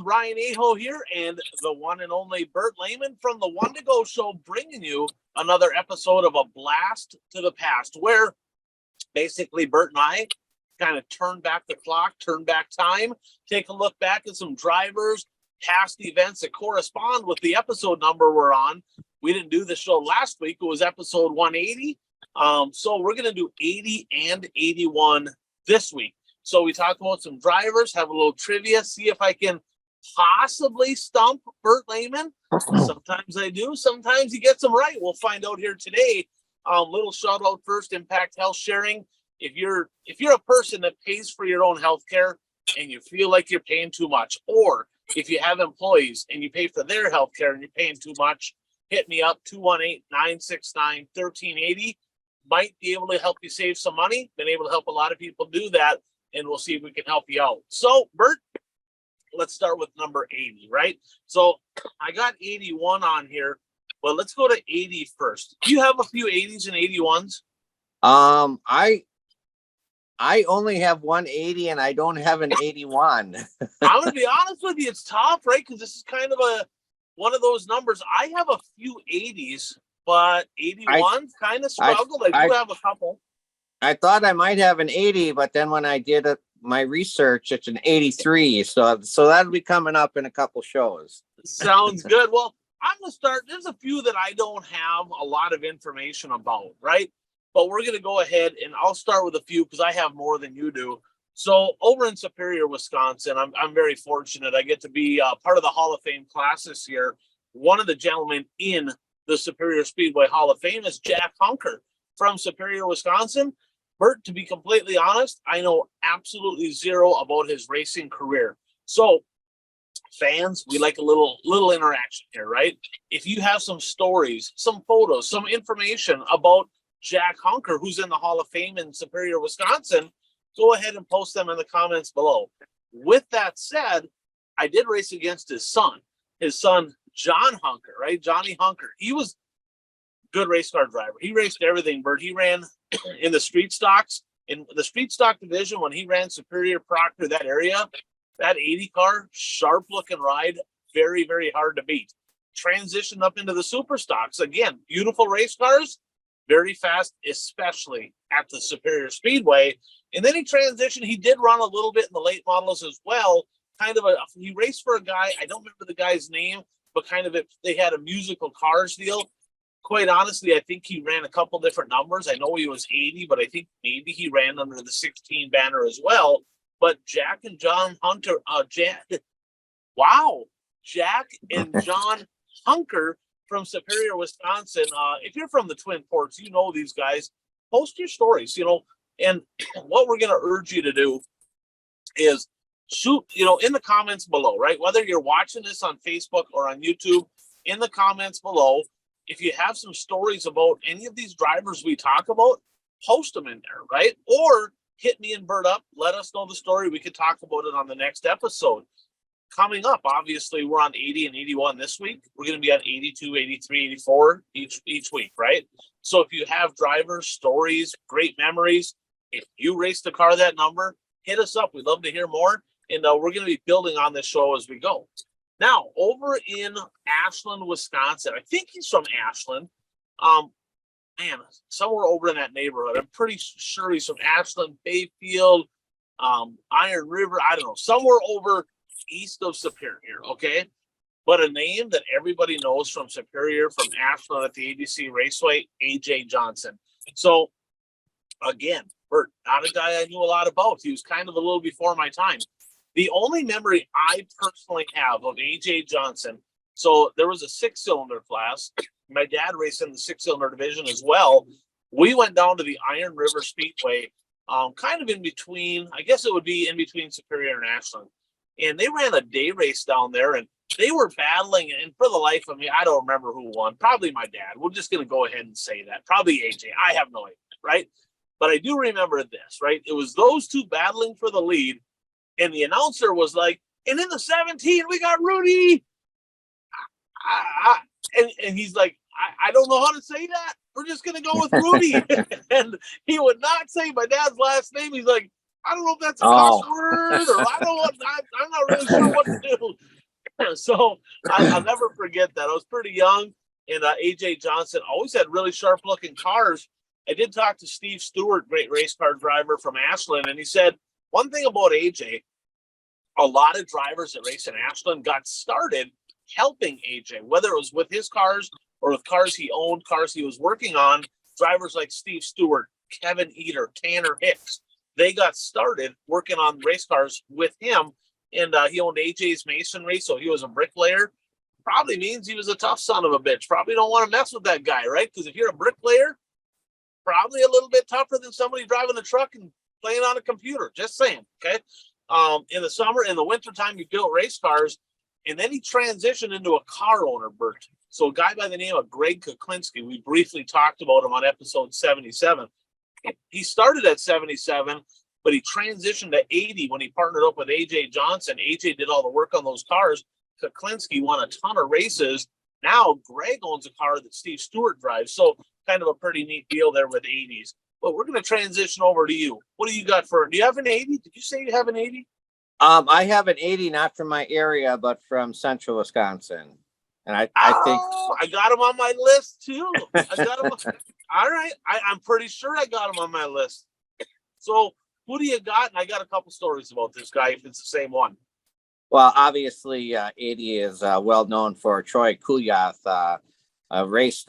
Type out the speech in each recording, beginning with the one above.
Ryan Aho here, and the one and only Bert Lehman from the One to Go Show, bringing you another episode of A Blast to the Past, where basically Bert and I kind of turn back the clock, turn back time, take a look back at some drivers, past events that correspond with the episode number we're on. We didn't do the show last week. It was episode 180. So we're going to do 80 and 81 this week. So we talk about some drivers, have a little trivia, see if I can possibly stump Bert Lehman. Sometimes I do. Sometimes he gets them right. We'll find out here today. Little shout out first, Impact Health Sharing. If you're a person that pays for your own health care and you feel like you're paying too much, or if you have employees and you pay for their health care and you're paying too much, hit me up, 218-969-1380. Might be able to help you save some money. Been able to help a lot of people do that, and we'll see if we can help you out. So, Bert, let's start with number 80, right? So I got 81 on here, but let's go to 80 first. Do you have a few 80s and 81s? I only have 180 and I don't have an 81. I'm going to be honest with you. It's tough, right? Because this is kind of one of those numbers. I have a few 80s, but 81 kind of struggled. I do have a couple. I thought I might have an 80, but then when I did my research, it's an 83. So that'll be coming up in a couple shows. Sounds good. Well, I'm going to start. There's a few that I don't have a lot of information about, right? But we're going to go ahead and I'll start with a few because I have more than you do. So over in Superior, Wisconsin, I'm very fortunate. I get to be part of the Hall of Fame class this year. One of the gentlemen in the Superior Speedway Hall of Fame is Jack Hunker from Superior, Wisconsin. Bert, to be completely honest, I know absolutely zero about his racing career. So fans, we like a little interaction here, right? If you have some stories, some photos, some information about Jack Hunker, who's in the Hall of Fame in Superior, Wisconsin, go ahead and post them in the comments below. With that said, I did race against his son, John Hunker, right? Johnny Hunker. He was a good race car driver. He raced everything, Bert. He ran in the street stocks, in the street stock division when he ran Superior, Proctor, that area. That 80 car, sharp looking ride, very, very hard to beat. Transitioned up into the super stocks. Again, beautiful race cars, very fast, especially at the Superior Speedway. And then he transitioned. He did run a little bit in the late models as well. He raced for a guy, I don't remember the guy's name, but they had a musical cars deal. Quite honestly, I think he ran a couple different numbers. I know he was 80, but I think maybe he ran under the 16 banner as well. But Jack and John Hunter, Jack and John Hunker from Superior, Wisconsin. If you're from the Twin Ports, you know these guys. Post your stories, and what we're going to urge you to do is shoot, in the comments below, right? Whether you're watching this on Facebook or on YouTube, in the comments below, if you have some stories about any of these drivers we talk about, post them in there, right? Or hit me and Bert up. Let us know the story. We could talk about it on the next episode. Coming up, obviously, we're on 80 and 81 this week. We're going to be on 82, 83, 84 each week, right? So if you have drivers, stories, great memories, if you raced a car that number, hit us up. We'd love to hear more. And we're going to be building on this show as we go. Now, over in Ashland, Wisconsin, I think he's from Ashland. Somewhere over in that neighborhood. I'm pretty sure he's from Ashland, Bayfield, Iron River. I don't know, somewhere over east of Superior, okay? But a name that everybody knows from Superior, from Ashland at the ABC Raceway, A.J. Johnson. So, again, Bert, not a guy I knew a lot about. He was kind of a little before my time. The only memory I personally have of A.J. Johnson, so there was a 6-cylinder class. My dad raced in the 6-cylinder division as well. We went down to the Iron River Speedway, kind of in between, I guess it would be in between Superior and Ashland. And they ran a day race down there, and they were battling. And for the life of me, I don't remember who won. Probably my dad. We're just going to go ahead and say that. Probably AJ. I have no idea, right? But I do remember this, right? It was those two battling for the lead, and the announcer was like, and in the 17, we got Rudy. And he's like, I don't know how to say that. We're just going to go with Rudy. And he would not say my dad's last name. He's like, I don't know if that's a cuss word or I'm not really sure what to do. So I'll never forget that. I was pretty young, and AJ Johnson always had really sharp looking cars. I did talk to Steve Stewart, great race car driver from Ashland, and he said one thing about AJ, a lot of drivers that race in Ashland got started helping AJ, whether it was with his cars or with cars he owned, cars he was working on. Drivers like Steve Stewart, Kevin Eater, Tanner Hicks, they got started working on race cars with him. And he owned AJ's Masonry, so he was a bricklayer. Probably means he was a tough son of a bitch. Probably don't want to mess with that guy, right? Because if you're a bricklayer, probably a little bit tougher than somebody driving a truck and playing on a computer. Just saying, okay? In the summer, in the wintertime, he built race cars, and then he transitioned into a car owner, Bert. So a guy by the name of Greg Kuklinski, we briefly talked about him on episode 77. He started at 77, but he transitioned to 80 when he partnered up with AJ Johnson. AJ did all the work on those cars. Kuklinski won a ton of races. Now Greg owns a car that Steve Stewart drives. So kind of a pretty neat deal there with 80s. But we're going to transition over to you. What do you got do you have an 80? Did you say you have an 80? I have an 80, not from my area, but from central Wisconsin. And I think I got him on my list too. I got him. All right. I'm pretty sure I got him on my list. So who do you got? And I got a couple stories about this guy if it's the same one. Well, obviously, 80 is well known for Troy Kuyath. Raced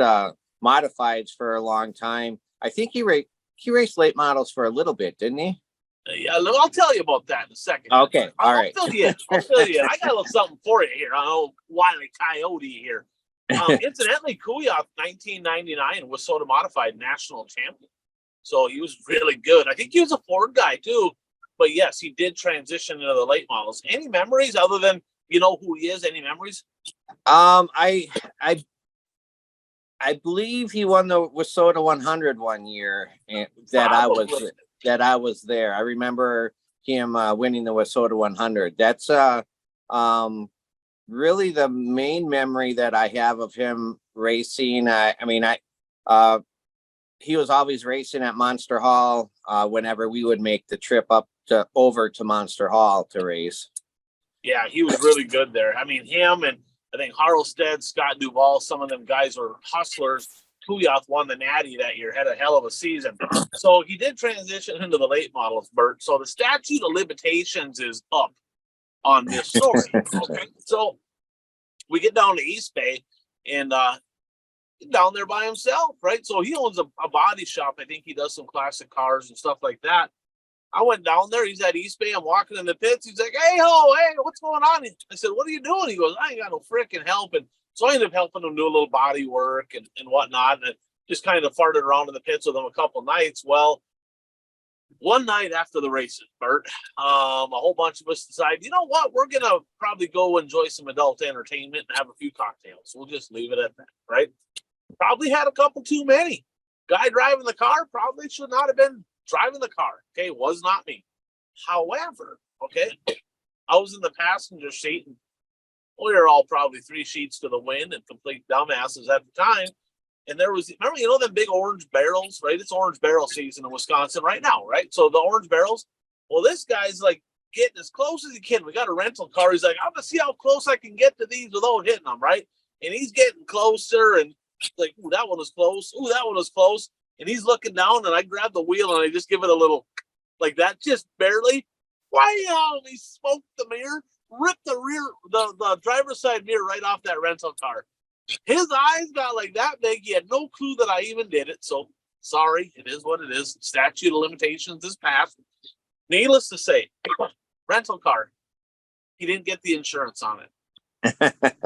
modifieds for a long time. I think he raced late models for a little bit, didn't he? Yeah, I'll tell you about that in a second. Okay, all right. I'll fill you in. I got a little something for you here. I old Wile E. Coyote here. Incidentally, Kuyath, 1999 Wissota Modified national champion. So he was really good. I think he was a Ford guy too. But yes, he did transition into the late models. Any memories other than you know who he is? Any memories? I believe he won the Wissota 100 one year that I was there. I remember him winning the Wissota 100. That's really the main memory that I have of him racing. He was always racing at Monster Hall whenever we would make the trip over to Monster Hall to race. Yeah, he was really good there. I mean, him and I think Harlstead, Scott Duvall, some of them guys were hustlers. Kuyath won the Natty that year, had a hell of a season. So he did transition into the late models, Bert. So the statute of limitations is up on this story. Okay, so we get down to East Bay and down there by himself, right? So he owns a body shop. I think he does some classic cars and stuff like that. I went down there. He's at East Bay. I'm walking in the pits. He's like, hey, what's going on? I said, what are you doing? He goes, I ain't got no freaking help. And so I ended up helping him do a little body work and whatnot. And just kind of farted around in the pits with him a couple nights. Well, one night after the races, Bert, a whole bunch of us decided, you know what? We're going to probably go enjoy some adult entertainment and have a few cocktails. We'll just leave it at that, right? Probably had a couple too many. Guy driving the car probably should not have been driving the car. Okay, it was not me. However, okay, I was in the passenger seat and we were all probably 3 sheets to the wind and complete dumbasses at the time. And there was, remember, you know, them big orange barrels, right? It's orange barrel season in Wisconsin right now, right? So the orange barrels, well, this guy's like getting as close as he can. We got a rental car. He's like, I'm going to see how close I can get to these without hitting them, right? And he's getting closer and like, ooh, that one was close. Ooh, that one was close. And he's looking down, and I grab the wheel, and I just give it a little, like that, just barely. Wow! He smoked the mirror, ripped the driver's side mirror right off that rental car. His eyes got like that big. He had no clue that I even did it. So, sorry, it is what it is. Statute of limitations is passed. Needless to say, rental car, he didn't get the insurance on it.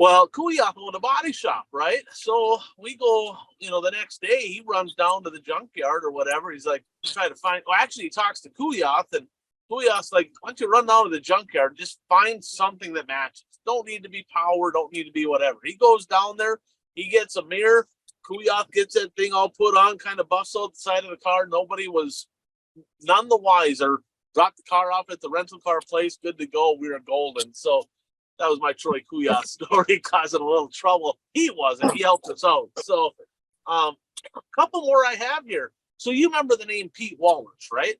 Well, Kuyath owned a body shop, right? So we go, you know, the next day he runs down to the junkyard or whatever. He's like, trying to find, well, actually he talks to Kuyath and Kuyath's like, why don't you run down to the junkyard? Just find something that matches. Don't need to be power, don't need to be whatever. He goes down there, he gets a mirror. Kuyath gets that thing all put on, kind of buffs out the side of the car. Nobody was none the wiser. Dropped the car off at the rental car place, good to go. We were golden. So that was my Troy Kuyath story, causing a little trouble. He wasn't. He helped us out. So a couple more I have here. So you remember the name Pete Wallers, right?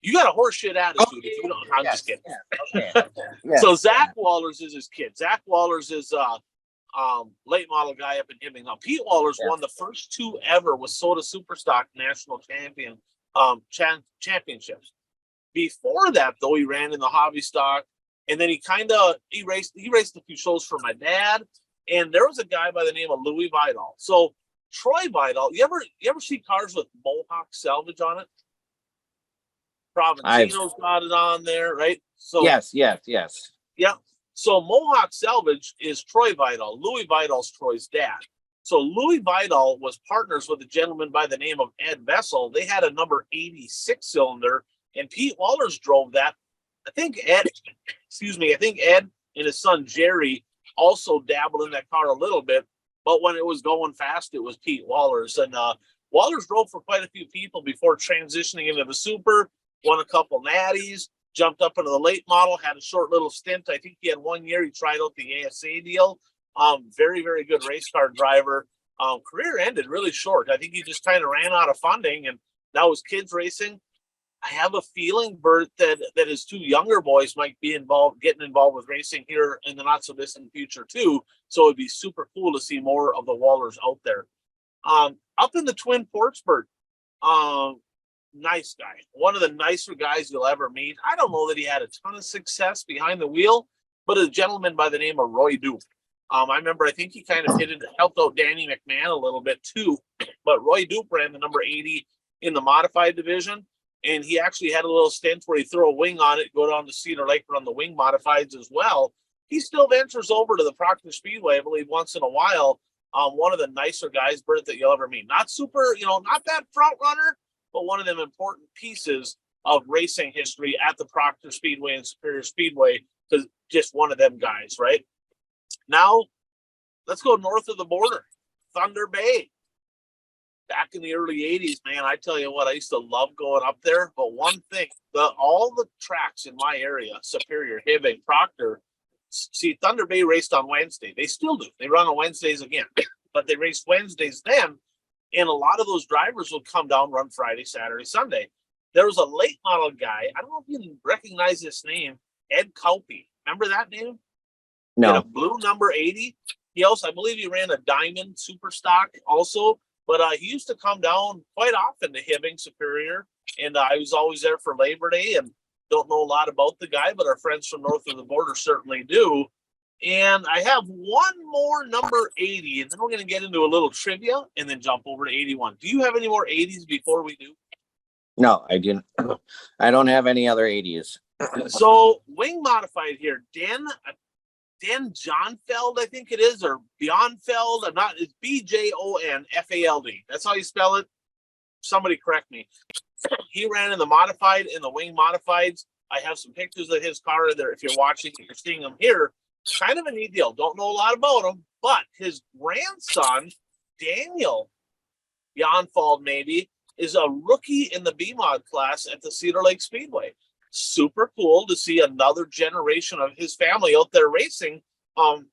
You got a horseshit attitude. If you don't, I'm just kidding. Okay. Yes. So Zach Wallers is his kid. Zach Wallers is late model guy up in Hibbing. Now Pete Wallers won the first 2 ever with Soda Superstock national championships. Before that, though, he ran in the hobby stock, and then he raced a few shows for my dad. And there was a guy by the name of Louis Vidal. So Troy Vidal, you ever see cars with Mohawk salvage on it? Provencino's got it on there, right? So yes. Yeah. So Mohawk Salvage is Troy Vidal. Louis Vidal's Troy's dad. So Louis Vidal was partners with a gentleman by the name of Ed Vessel. They had a number 86 cylinder, and Pete Wallers drove that. I think Ed and his son Jerry also dabbled in that car a little bit. But when it was going fast, it was Pete Wallers. And Wallers drove for quite a few people before transitioning into the Super, won a couple natties, jumped up into the late model, had a short little stint. I think he had 1 year. He tried out the ASA deal. Very, very good race car driver. Career ended really short. I think he just kind of ran out of funding, and now his kids racing. I have a feeling, Bert, that his 2 younger boys might be getting involved with racing here in the not so distant future too. So it'd be super cool to see more of the Wallers out there. Up in the Twin Ports, Bert, nice guy, one of the nicer guys you'll ever meet. I don't know that he had a ton of success behind the wheel, but a gentleman by the name of Roy Duke. I think he kind of helped out Danny McMahon a little bit too, but Roy Duke ran the number 80 in the modified division. And he actually had a little stint where he threw a wing on it, go down to Cedar Lake, run the wing modifieds as well. He still ventures over to the Proctor Speedway, I believe, once in a while. One of the nicer guys, Bert, that you'll ever meet. Not super, not that front runner, but one of them important pieces of racing history at the Proctor Speedway and Superior Speedway, because just one of them guys, right? Now, let's go north of the border, Thunder Bay. Back in the early 80s, man, I tell you what, I used to love going up there. But one thing, all the tracks in my area, Superior, Hibbing, Proctor, see, Thunder Bay raced on Wednesday. They still do. They run on Wednesdays again. But they raced Wednesdays then, and a lot of those drivers would come down, run Friday, Saturday, Sunday. There was a late model guy. I don't know if you recognize this name, Ed Kaupe. Remember that name? No. He had a blue number 80. He also, I believe he ran a Diamond Super Stock also. But he used to come down quite often to Hibbing, Superior, and I was always there for Labor Day, and don't know a lot about the guy, but our friends from north of the border certainly do. And I have one more number 80, and then we're going to get into a little trivia and then jump over to 81. Do you have any more 80s before we do? No, I didn't. I don't have any other 80s. So wing modified here, Dan Johnfeld, I think it is, or Bjonfeld. It's Bjonfald. That's how you spell it. Somebody correct me. He ran in the modified, in the wing modifieds. I have some pictures of his car there. If you're watching, you're seeing them here. Kind of a neat deal. Don't know a lot about him, but his grandson, Daniel Bjonfald, maybe, is a rookie in the B-Mod class at the Cedar Lake Speedway. Super cool to see another generation of his family out there racing.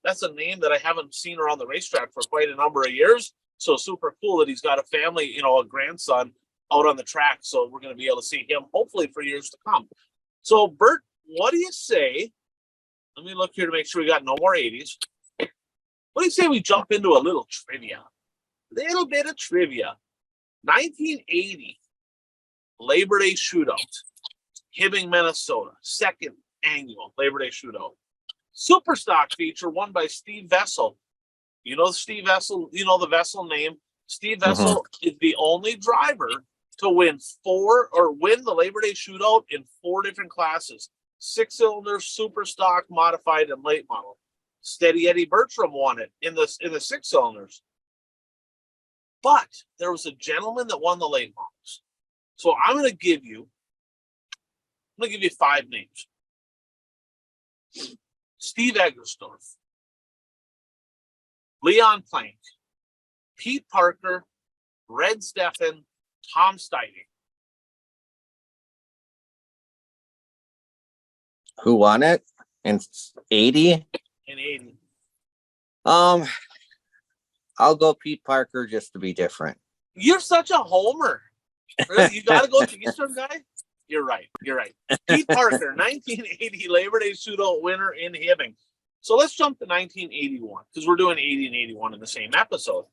That's a name that I haven't seen around the racetrack for quite a number of years. So super cool that he's got a family, a grandson out on the track. So we're going to be able to see him hopefully for years to come. So Bert, what do you say? Let me look here to make sure we got no more 80s. What do you say we jump into a little trivia? Little bit of trivia. 1980 Labor Day Shootout. Hibbing, Minnesota, 2nd annual Labor Day Shootout. Super stock feature won by Steve Vessel. You know Steve Vessel, the Vessel name. Steve Vessel is the only driver to win the Labor Day Shootout in 4 different classes: 6-cylinder, super stock, modified, and late model. Steady Eddie Bertram won it in the 6-cylinders. But there was a gentleman that won the late models. So I'm going to give you 5 names. Steve Eggersdorf, Leon Plank, Pete Parker, Red Steffen, Tom Steining. Who won it in 80? In 80. I'll go Pete Parker just to be different. You're such a homer. Really? You got to go with the Eastern guy? You're right. You're right. Pete Parker, 1980 Labor Day Shootout winner in Hibbing. So let's jump to 1981 because we're doing 80 and 81 in the same episode.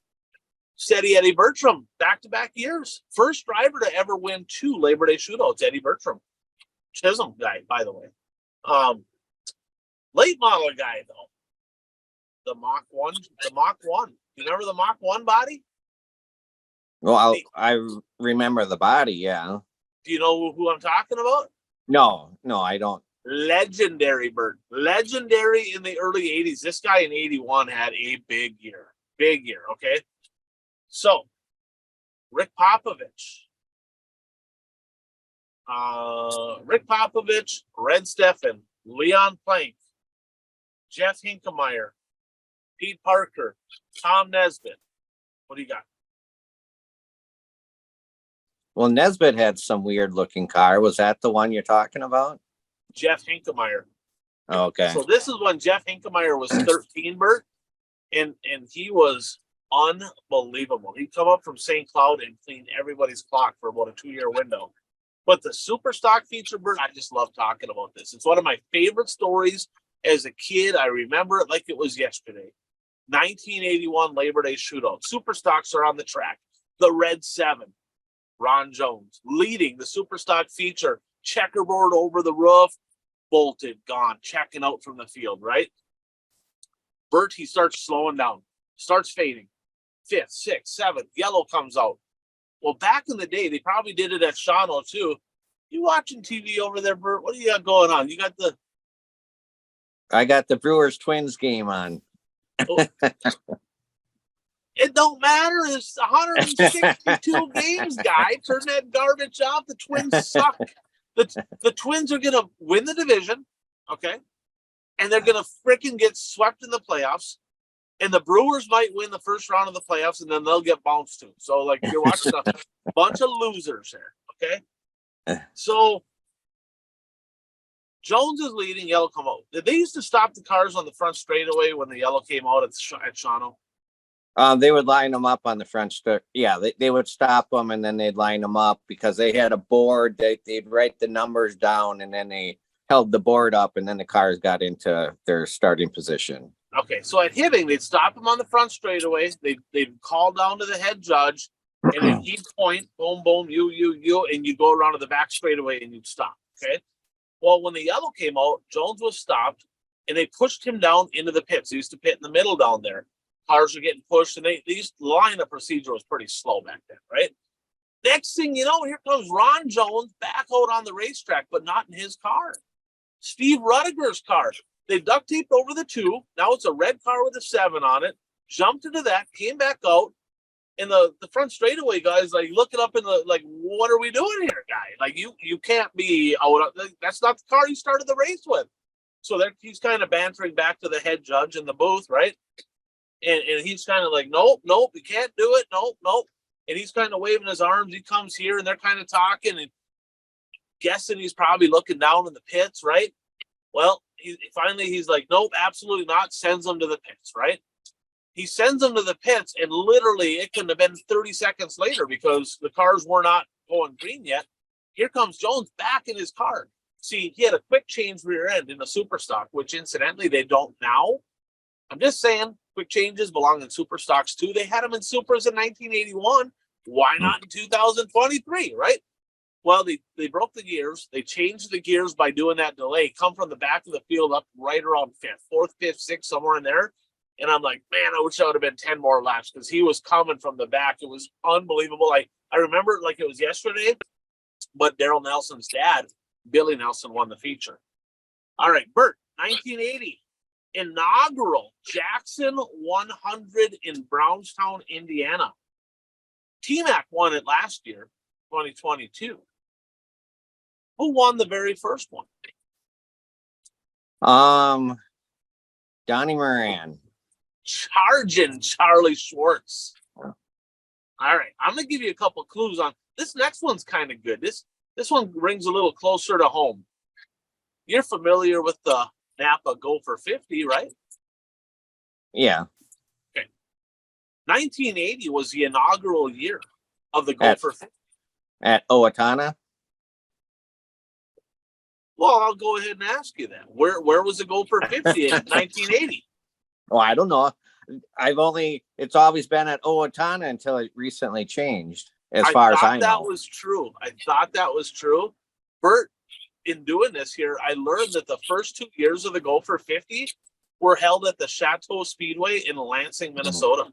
Steady Eddie Bertram, back-to-back years. First driver to ever win 2 Labor Day Shootouts, Eddie Bertram. Chisholm guy, by the way. Late model guy, though. The Mach 1. The Mach 1. You remember the Mach 1 body? Well, I remember the body, yeah. Do you know who I'm talking about? No, I don't. Legendary, Bert. Legendary in the early 80s. This guy in 81 had a big year. Big year, okay? So, Rick Popovich. Red Steffen, Leon Plank, Jeff Hinkemeyer, Pete Parker, Tom Nesbitt. What do you got? Well, Nesbitt had some weird looking car. Was that the one you're talking about? Jeff Hinkemeyer. Okay. So this is when Jeff Hinkemeyer was 13, Bert, and he was unbelievable. He'd come up from St. Cloud and clean everybody's clock for about a 2-year window. But the super stock feature, Bert, I just love talking about this. It's one of my favorite stories as a kid. I remember it like it was yesterday. 1981 Labor Day Shootout. Super stocks are on the track. The Red 7. Ron Jones leading the super stock feature. Checkerboard over the roof. Bolted, gone, checking out from the field, right? Bert, he starts slowing down. Starts fading. 5th, 6th, 7th. Yellow comes out. Well, back in the day, they probably did it at Shawano too. You watching TV over there, Bert? What do you got going on? I got the Brewers Twins game on. Oh, it don't matter. It's 162 games, guy. Turn that garbage off. The Twins suck. The Twins are gonna win the division, okay? And they're gonna freaking get swept in the playoffs. And the Brewers might win the first round of the playoffs, and then they'll get bounced too. So, like, you're watching a bunch of losers here, okay? So, Jones is leading, yellow come out. Did they used to stop the cars on the front straightaway when the yellow came out at Shawano? They would line them up on the front strip. Yeah, they would stop them, and then they'd line them up because they had a board. They'd write the numbers down, and then they held the board up, and then the cars got into their starting position. Okay, so at Hibbing, they'd stop them on the front straightaway. They'd call down to the head judge, and then he'd point, boom, boom, you, and you go around to the back straightaway, and you'd stop, okay? Well, when the yellow came out, Jones was stopped, and they pushed him down into the pits. They used to pit in the middle down there. Cars were getting pushed, and the lineup procedure was pretty slow back then, right? Next thing you know, here comes Ron Jones back out on the racetrack, but not in his car. Steve Rudiger's car. They duct taped over the 2. Now it's a red car with a 7 on it. Jumped into that, came back out, and the front straightaway guys like looking up in the like, what are we doing here, guy? Like you can't be out. That's not the car you started the race with. So he's kind of bantering back to the head judge in the booth, right? And he's kind of like, nope, you can't do it, nope. And he's kind of waving his arms. He comes here, and they're kind of talking and guessing he's probably looking down in the pits, right? Well, he's like, nope, absolutely not. Sends them to the pits, right? He sends them to the pits, and literally it couldn't have been 30 seconds later because the cars were not going green yet. Here comes Jones back in his car. See, he had a quick change rear end in a super stock, which incidentally they don't now. I'm just saying, quick changes belong in super stocks too. They had them in supers in 1981. Why not in 2023, right? Well, they broke the gears. They changed the gears by doing that delay. Come from the back of the field up right around 4th, 5th, 6th, somewhere in there. And I'm like, man, I wish I would have been 10 more laps because he was coming from the back. It was unbelievable. I remember it like it was yesterday, but Darrell Nelson's dad, Billy Nelson, won the feature. All right, Bert, 1980, inaugural Jackson 100 in Brownstown, Indiana. T-Mac won it last year, 2022. Who won the very first one? Donnie Moran. Charging Charlie Schwartz. All right, I'm gonna give you a couple clues on this. Next one's kind of good. This one rings a little closer to home. You're familiar with the Napa Go for 50, right? Yeah. Okay. 1980 was the inaugural year of the Go for 50. At Owatonna? Well, I'll go ahead and ask you that. Where was the Gopher 50 in 1980? Oh, I don't know. It's always been at Owatonna until it recently changed, as far as I know. That was true. I thought that was true. Bert, in doing this here, I learned that the first 2 years of the Gopher 50 were held at the Chateau Speedway in Lansing, Minnesota.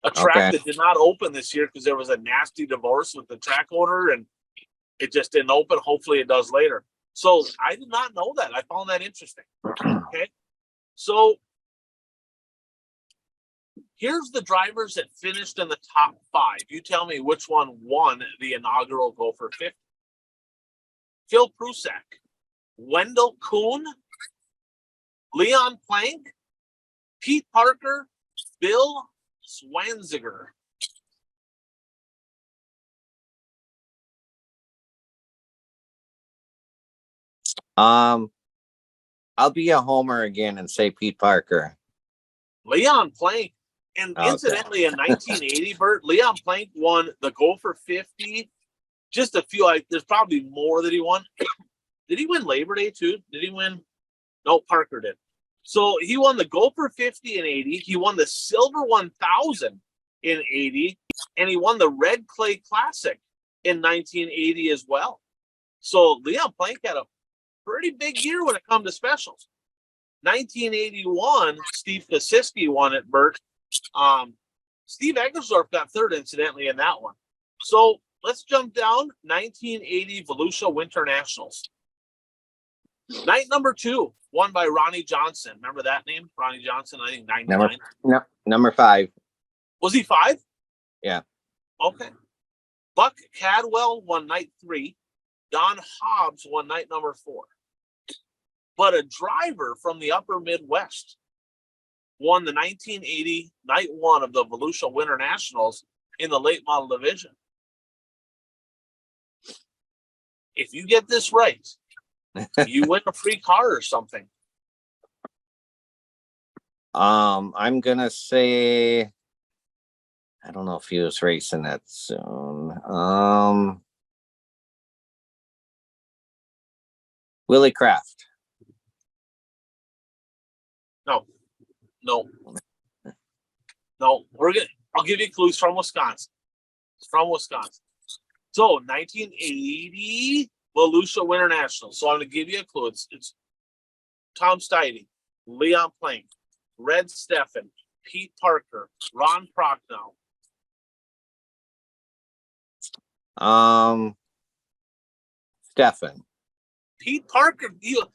A track that did not open this year because there was a nasty divorce with the track owner and it just didn't open. Hopefully it does later. So I did not know that. I found that interesting. Okay. So here's the drivers that finished in the top 5. You tell me which one won the inaugural Gopher 50. Phil Prusak, Wendell Kuhn, Leon Plank, Pete Parker, Bill Swanziger. I'll be a homer again and say Pete Parker. Leon Plank. And incidentally, in 1980, Bert, Leon Plank won the Gopher 50. Just a few. There's probably more that he won. Did he win Labor Day too? Did he win? No, Parker did. So he won the Gopher 50 in 80. He won the Silver 1000 in 80. And he won the Red Clay Classic in 1980 as well. So Leon Plank had a pretty big year when it comes to specials. 1981, Steve Kosiski won it, Bert. Steve Eggersdorf got third, incidentally, in that one. So let's jump down. 1980 Volusia Winter Nationals. Night number 2, won by Ronnie Johnson. Remember that name? Ronnie Johnson, I think 99. Number 5. Was he 5? Yeah. Okay. Buck Cadwell won night 3. Don Hobbs won night number 4. But a driver from the upper Midwest won the 1980 night 1 of the Volusia Winter Nationals in the late model division. If you get this right, you win a free car or something. I'm gonna say, I don't know if he was racing that soon. Willie Kraft. No. I'll give you clues. From Wisconsin. It's from Wisconsin. So 1980 Volusia Winter Nationals. So I'm going to give you a clue. It's Tom Steide, Leon Plank, Red Steffen, Pete Parker, Ron Prochnow. Steffen. Pete Parker. You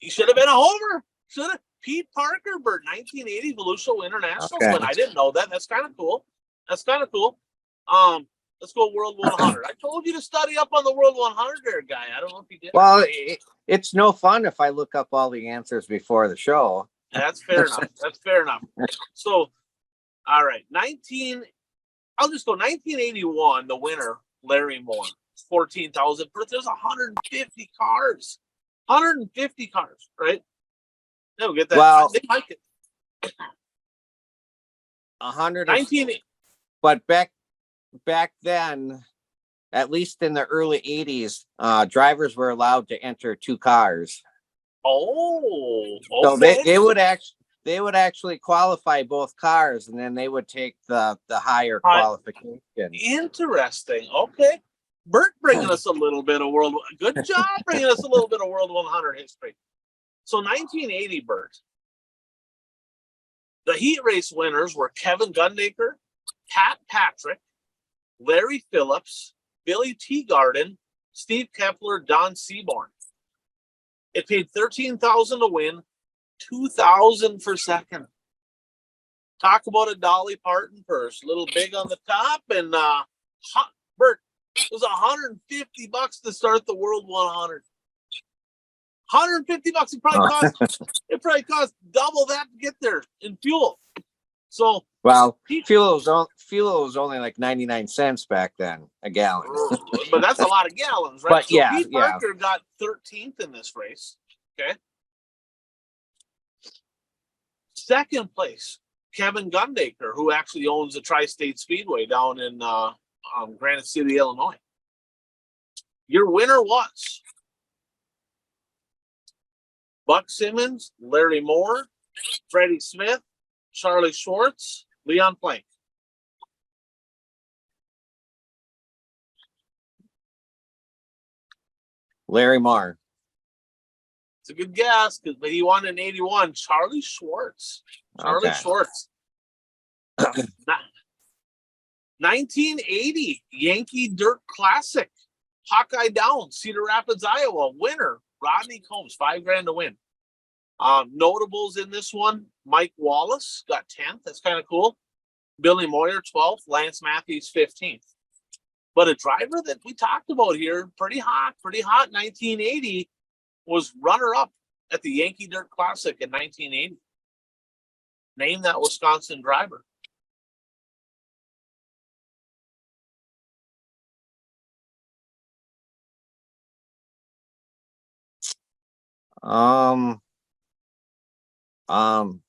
should have been a homer. Should have. Pete Parker, Bert, 1980 Volusia Winter Nationals. Okay. But I didn't know that. That's kind of cool. Let's go World 100. I told you to study up on the World 100 there, guy. I don't know if you did. Well, it's no fun if I look up all the answers before the show. That's fair enough. So, all right. I'll just go 1981, the winner, Larry Moore, 14,000. But there's 150 cars. 150 cars, right? They'll get that. Well, they like it. 119. But back then, at least in the early 80s, drivers were allowed to enter 2 cars. Oh, okay. So they would actually qualify both cars, and then they would take the higher qualification. Interesting. Okay, Bert bringing us a little bit of world. Good job bringing us a little bit of World 100 history. So 1980, Bert. The heat race winners were Kevin Gundaker, Pat Patrick, Larry Phillips, Billy Teagarden, Steve Kepler, Don Seaborn. It paid $13,000 to win, $2,000 for second. Talk about a Dolly Parton purse, a little big on the top, and Bert, it was $150 to start the World 100. $150. It probably cost double that to get there in fuel. So fuel was only like 99 cents back then a gallon. But that's a lot of gallons, right? But Pete Parker got 13th in this race. Okay. Second place, Kevin Gundaker, who actually owns the Tri-State Speedway down in Granite City, Illinois. Your winner was Buck Simmons, Larry Moore, Freddie Smith, Charlie Schwartz, Leon Plank. Larry Moore. It's a good guess, but he won in 81. Charlie Schwartz. Charlie Schwartz. 1980 Yankee Dirt Classic. Hawkeye Downs, Cedar Rapids, Iowa. Winner, Rodney Combs, $5,000 to win. Notables in this one, Mike Wallace got 10th. That's kind of cool. Billy Moyer, 12th. Lance Matthews, 15th. But a driver that we talked about here, pretty hot, 1980, was runner-up at the Yankee Dirt Classic in 1980. Name that Wisconsin driver.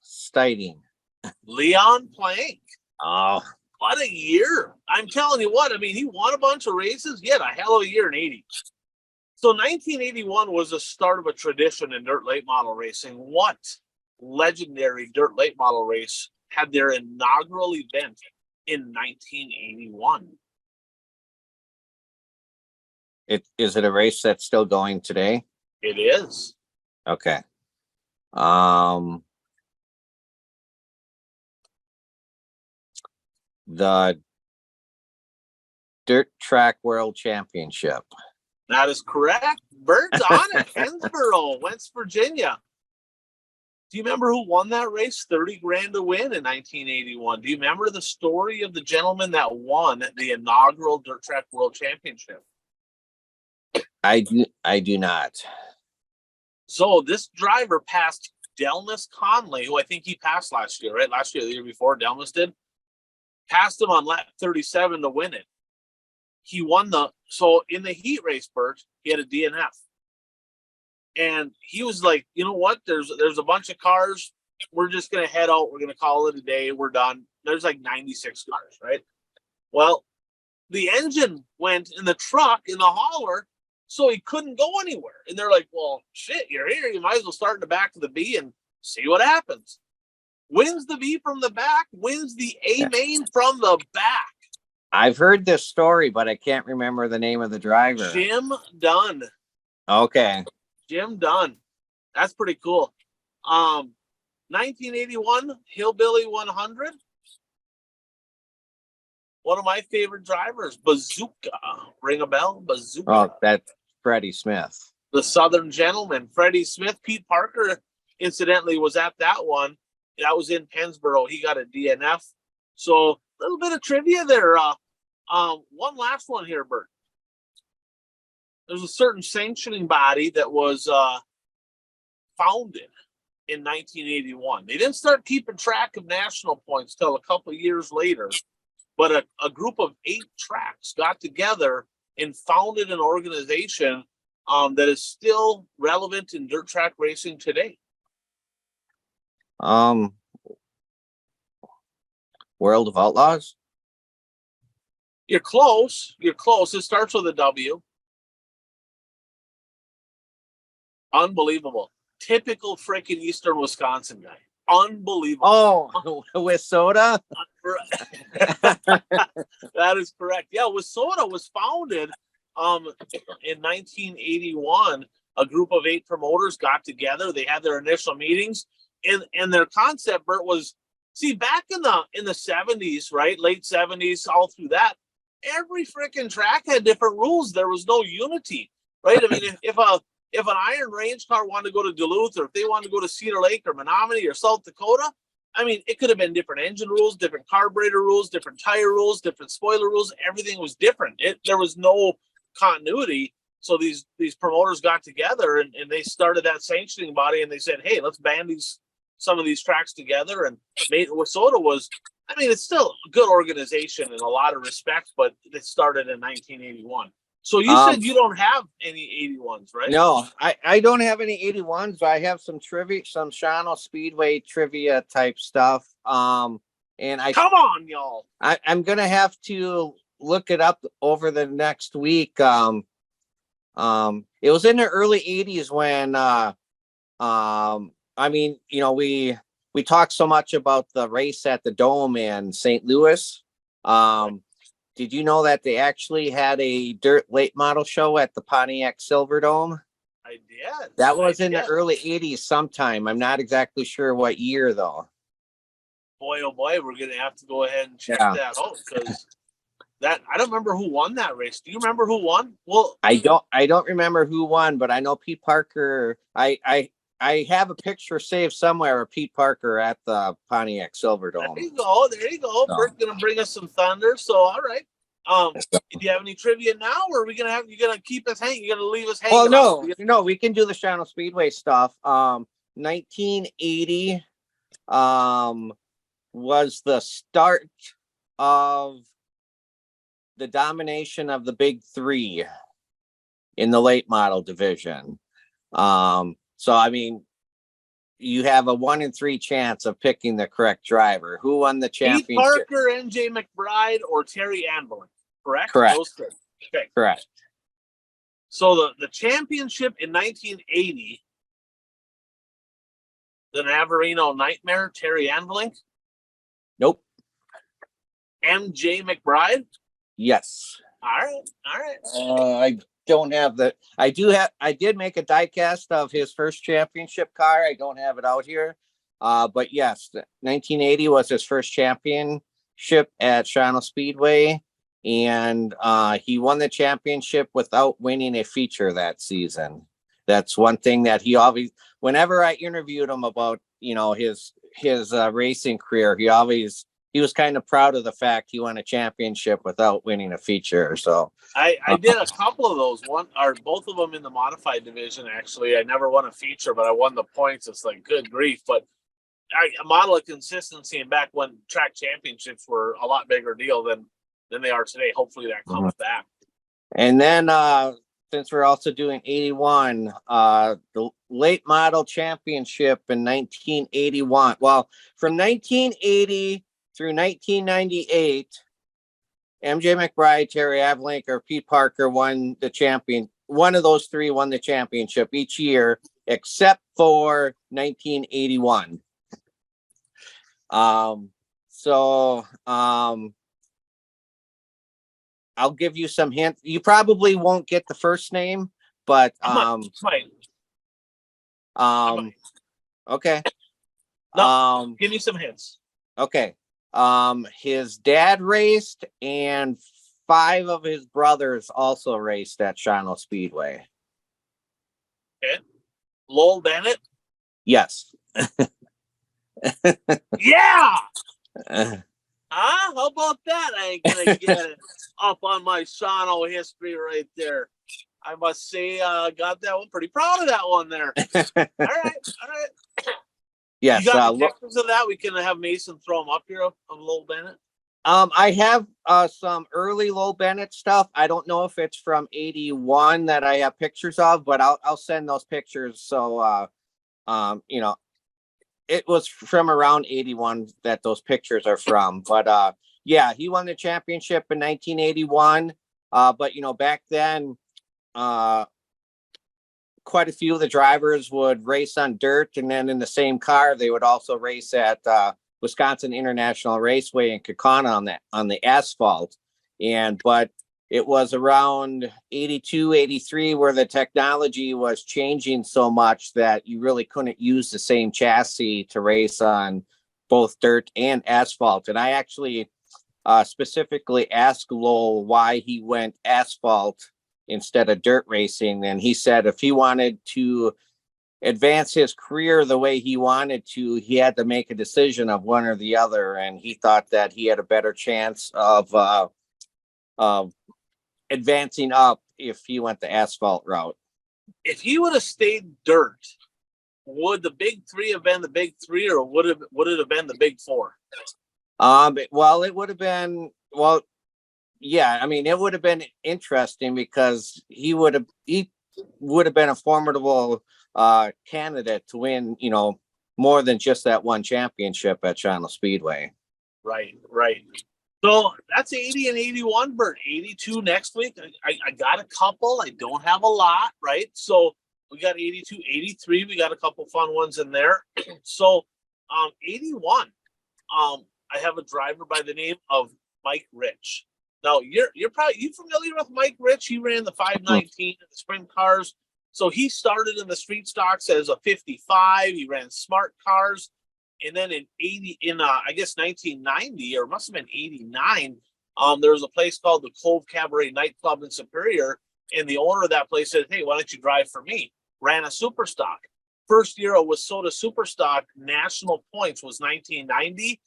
Stiting. Leon Plank. Oh, what a year. I'm telling you what, I mean, he won a bunch of races. He had a hell of a year in 80. So 1981 was the start of a tradition in dirt late model racing. What legendary dirt late model race had their inaugural event in 1981? Is it a race that's still going today? It is. Okay. The Dirt Track World Championship. That is correct. Bird's on it. Pennsboro, West Virginia. Do you remember who won that race? $30,000 to win in 1981. Do you remember the story of the gentleman that won the inaugural Dirt Track World Championship? I do not. So this driver passed Delmas Conley, who I think he passed last year, right? Last year, the year before, Delmas did. Passed him on lap 37 to win it. He won so in the heat race, Bert, he had a DNF. And he was like, you know what? There's a bunch of cars. We're just going to head out. We're going to call it a day. We're done. There's like 96 cars, right? Well, the engine went in the truck in the hauler, so he couldn't go anywhere. And they're like, well, shit, you're here. You might as well start in the back of the B and see what happens. Wins the B from the back, wins the A main from the back. I've heard this story, but I can't remember the name of the driver. Jim Dunn. Okay. Jim Dunn. That's pretty cool. 1981 Hillbilly 100. One of my favorite drivers, Bazooka. Ring a bell? Bazooka. Oh, that's Freddie Smith. The Southern Gentleman. Freddie Smith. Pete Parker, incidentally, was at that one. That was in Pennsboro. He got a DNF. So a little bit of trivia there. One last one here, Bert. There's a certain sanctioning body that was founded in 1981. They didn't start keeping track of national points till a couple of years later, but a group of 8 tracks got together and founded an organization that is still relevant in dirt track racing today. World of Outlaws? You're close. You're close. It starts with a W. Unbelievable. Typical freaking Eastern Wisconsin guy. Unbelievable. Oh, with soda? That is correct. Yeah, Wissota was founded in 1981. A group of 8 promoters got together. They had their initial meetings, and their concept, Bert, was, see, back in the 70s, right, late 70s, all through that, every freaking track had different rules. There was no unity, right? I mean, if an Iron Range car wanted to go to Duluth, or if they wanted to go to Cedar Lake or Menominee or South Dakota, I mean, it could have been different engine rules, different carburetor rules, different tire rules, different spoiler rules. Everything was different. There was no continuity. So these promoters got together and they started that sanctioning body, and they said, hey, let's band some of these tracks together. And Wissota was, I mean, it's still a good organization in a lot of respects, but it started in 1981. So you said you don't have any 81s, right? No, I don't have any 81s, but I have some trivia, some Shawano Speedway trivia type stuff. And come on, y'all. I'm gonna have to look it up over the next week. It was in the early 80s when I mean, we talk so much about the race at the Dome in St. Louis. Did you know that they actually had a dirt late model show at the Pontiac Silverdome? I did. That was in the early 80s sometime. I'm not exactly sure what year though. Boy, oh boy, we're gonna have to go ahead and check that out, because that, I don't remember who won that race. Do you remember who won? Well, I don't remember who won, but I know Pete Parker. I have a picture saved somewhere of Pete Parker at the Pontiac Silverdome. There you go. There you go. So. Bert's gonna bring us some thunder. So all right. Do you have any trivia now, or are we gonna have, you gonna keep us hanging? You gonna leave us hanging? Well, no, we can do the Channel Speedway stuff. 1980 was the start of the domination of the big three in the late model division. So I mean, you have a 1 in 3 chance of picking the correct driver. Who won the championship? Pete Parker, MJ McBride, or Terry Anvlin? Correct. Correct. Those three. Okay. Correct. So the championship in 1980, the Navarino Nightmare, Terry Anvlin. Nope. MJ McBride. Yes. All right. All right. I don't have that. I did make a diecast of his first championship car. I don't have it out here. But yes, 1980 was his first championship at Channel Speedway. And he won the championship without winning a feature that season. That's one thing that he always, whenever I interviewed him about, his racing career, he was kind of proud of the fact he won a championship without winning a feature. So I did a couple of those, one or both of them in the modified division. Actually, I never won a feature, but I won the points. It's like, good grief. But a model of consistency, and back when track championships were a lot bigger deal than they are today. Hopefully that comes back. And then since we're also doing 81, the late model championship in 1981. Well, from 1980 through 1998, MJ McBride, Terry Avlink, or Pete Parker won the champion. One of those three won the championship each year, except for 1981. I'll give you some hints. You probably won't get the first name, but okay. No, give me some hints. Okay. His dad raced, and 5 of his brothers also raced at Channel Speedway. Okay. Lowell Bennett? Yes. Yeah. How about that? I ain't gonna get it up on my Shano history right there. I must say, got that one. Pretty proud of that one there. All right. Yes. You got pictures of that? We can have Mason throw them up here of Lowell Bennett. I have some early Lowell Bennett stuff. I don't know if it's from 81 that I have pictures of, but I'll send those pictures. So, it was from around 81 that those pictures are from. But yeah, he won the championship in 1981. But back then, quite a few of the drivers would race on dirt, and then in the same car they would also race at Wisconsin International Raceway in Kaukauna on the asphalt. But it was around 82, 83 where the technology was changing so much that you really couldn't use the same chassis to race on both dirt and asphalt. And I actually specifically asked Lowell why he went asphalt instead of dirt racing. And he said if he wanted to advance his career the way he wanted to, he had to make a decision of one or the other. And he thought that he had a better chance of advancing up if he went the asphalt route. If he would have stayed dirt, would the big three have been the big three, or would it have been the big four? Well, it would have been, yeah, I mean, it would have been interesting because he would have been a formidable candidate to win, more than just that one championship at Channel Speedway. Right. So that's 80 and 81, Bert. 82 next week. I got a couple. I don't have a lot, right? So We got 82, 83. We got a couple fun ones in there. So 81. I have a driver by the name of Mike Rich. Now you're probably familiar with Mike Rich. He ran the 519 in the sprint cars. So he started in the street stocks as a 55. He ran smart cars. And then in I guess 1990, or it must have been 89, there was a place called the Cove Cabaret nightclub in Superior. And the owner of that place said, "Hey, why don't you drive for me?" Ran a super stock. First year of WISSOTA super stock national points was 1990.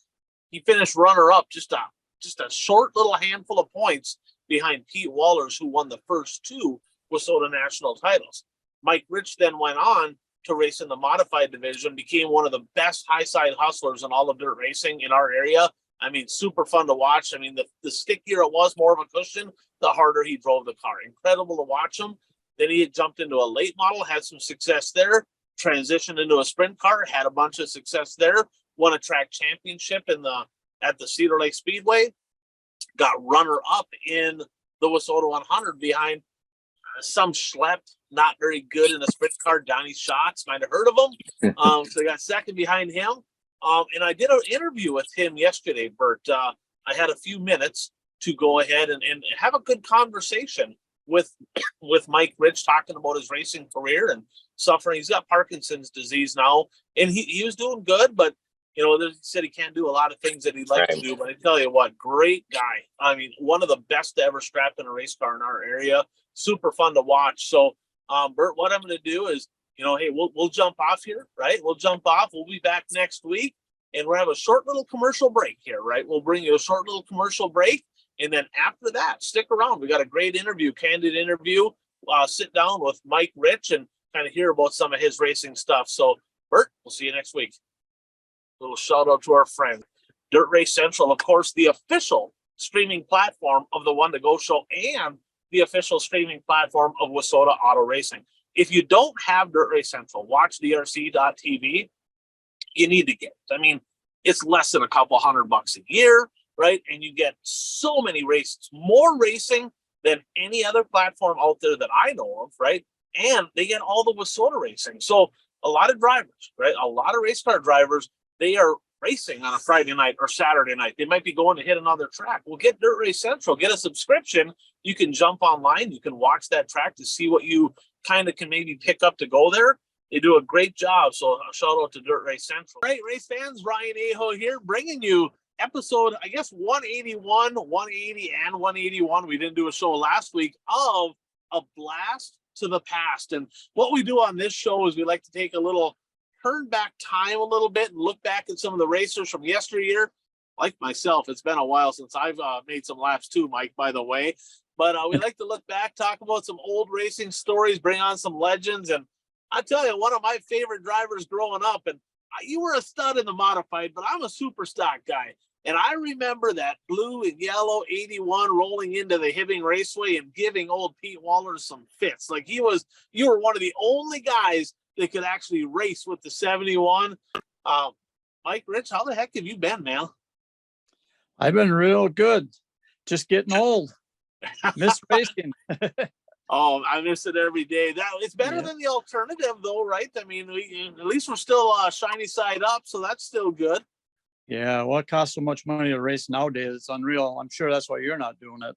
He finished runner up, just a short little handful of points behind Pete Wallers, who won the first two WISSOTA national titles. Mike Rich then went on to race in the modified division, became one of the best high side hustlers in all of dirt racing in our area. I mean, super fun to watch. I mean, the stickier it was, more of a cushion, the harder he drove the car. Incredible to watch him. Then he had jumped into a late model, had some success there, transitioned into a sprint car, had a bunch of success there, won a track championship at the Cedar Lake Speedway, got runner up in the WISSOTA 100 behind some schlep, not very good in a sprint car. Donnie Schatz, might have heard of him. So I got second behind him. And I did an interview with him yesterday, Bert. I had a few minutes to go ahead and have a good conversation with Mike Rich, talking about his racing career and suffering. He's got Parkinson's disease now, and he was doing good, but he said he can't do a lot of things that he'd like to do. But I tell you what, great guy. I mean, one of the best to ever strap in a race car in our area. Super fun to watch. So, Bert, what I'm going to do is, hey, we'll jump off here, right? We'll jump off. We'll be back next week, and we'll have a short little commercial break here, right? We'll bring you a short little commercial break, and then after that, stick around. We got a great interview, candid interview. Sit down with Mike Rich and kind of hear about some of his racing stuff. So, Bert, we'll see you next week. Little shout out to our friend, Dirt Race Central, of course, the official streaming platform of the One to Go Show and the official streaming platform of WISSOTA Auto Racing. If you don't have Dirt Race Central, watch drc.tv. You need to get it. I mean, it's less than a couple $100 a year, right? And you get so many races, more racing than any other platform out there that I know of, right? And they get all the WISSOTA racing. So a lot of drivers, right? A lot of race car drivers, they are racing on a Friday night or Saturday night. They might be going to hit another track. Well, get Dirt Race Central, get a subscription. You can jump online. You can watch that track to see what you kind of can maybe pick up to go there. They do a great job. So a shout out to Dirt Race Central. Right, race fans, Ryan Aho here, bringing you episode, I guess, 181, 180, and 181. We didn't do a show last week of A Blast to the Past. And what we do on this show is we like to take a little turn back time a little bit and look back at some of the racers from yesteryear. Like myself, it's been a while since I've made some laps too, Mike, by the way. But we like to look back, talk about some old racing stories, bring on some legends. And I tell you, one of my favorite drivers growing up, and you were a stud in the modified, but I'm a super stock guy. And I remember that blue and yellow 81 rolling into the Hibbing Raceway and giving old Pete Wallers some fits. Like you were one of the only guys that could actually race with the 71. Mike Rich, how the heck have you been, man? I've been real good. Just getting old. Miss racing. Oh, I miss it every day. It's better than the alternative, though, right? I mean, at least we're still shiny side up, so that's still good. Yeah, well, it costs so much money to race nowadays. It's unreal. I'm sure that's why you're not doing it.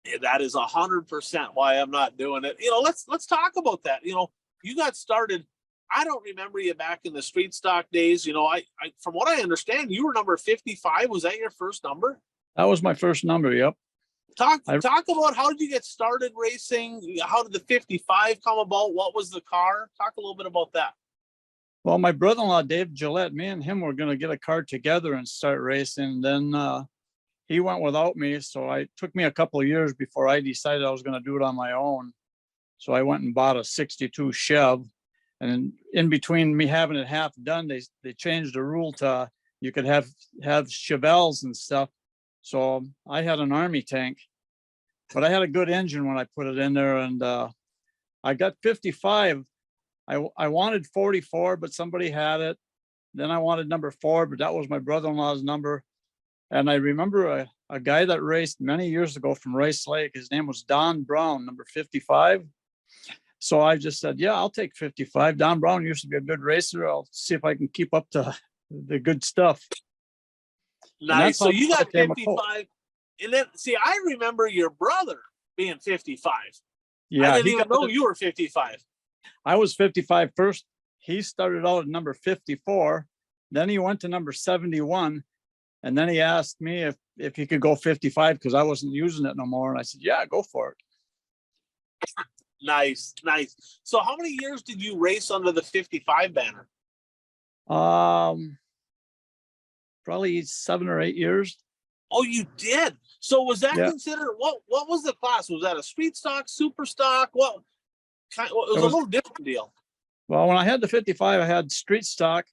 Yeah, that is 100% why I'm not doing it. Let's talk about that. You got started. I don't remember you back in the street stock days. I from what I understand, you were number 55. Was that your first number? That was my first number. Yep. Talk about how did you get started racing? How did the 55 come about? What was the car? Talk a little bit about that. Well, my brother-in-law, Dave Gillette, me and him were going to get a car together and start racing. Then he went without me. So it took me a couple of years before I decided I was going to do it on my own. So I went and bought a 62 Chev. And in between me having it half done, they changed the rule to you could have Chevelles and stuff. So I had an Army tank, but I had a good engine when I put it in there, and I got 55. I wanted 44, but somebody had it. Then I wanted number 4, but that was my brother-in-law's number. And I remember a guy that raced many years ago from Rice Lake. His name was Don Brown, number 55. So I just said, yeah, I'll take 55. Don Brown used to be a good racer. I'll see if I can keep up to the good stuff. Nice. So you got became a 55. And then, see, I remember your brother being 55. Yeah, I didn't even know you were 55. I was 55 first. He started out at number 54. Then he went to number 71. And then he asked me if he could go 55 because I wasn't using it no more. And I said, yeah, go for it. Nice, nice. So how many years did you race under the 55 banner? Probably 7 or 8 years. Oh, you did. So was that Yeah. considered what was the class? Was that a street stock, super stock? What kind? It was a little different deal. Well, when I had the 55, I had street stock,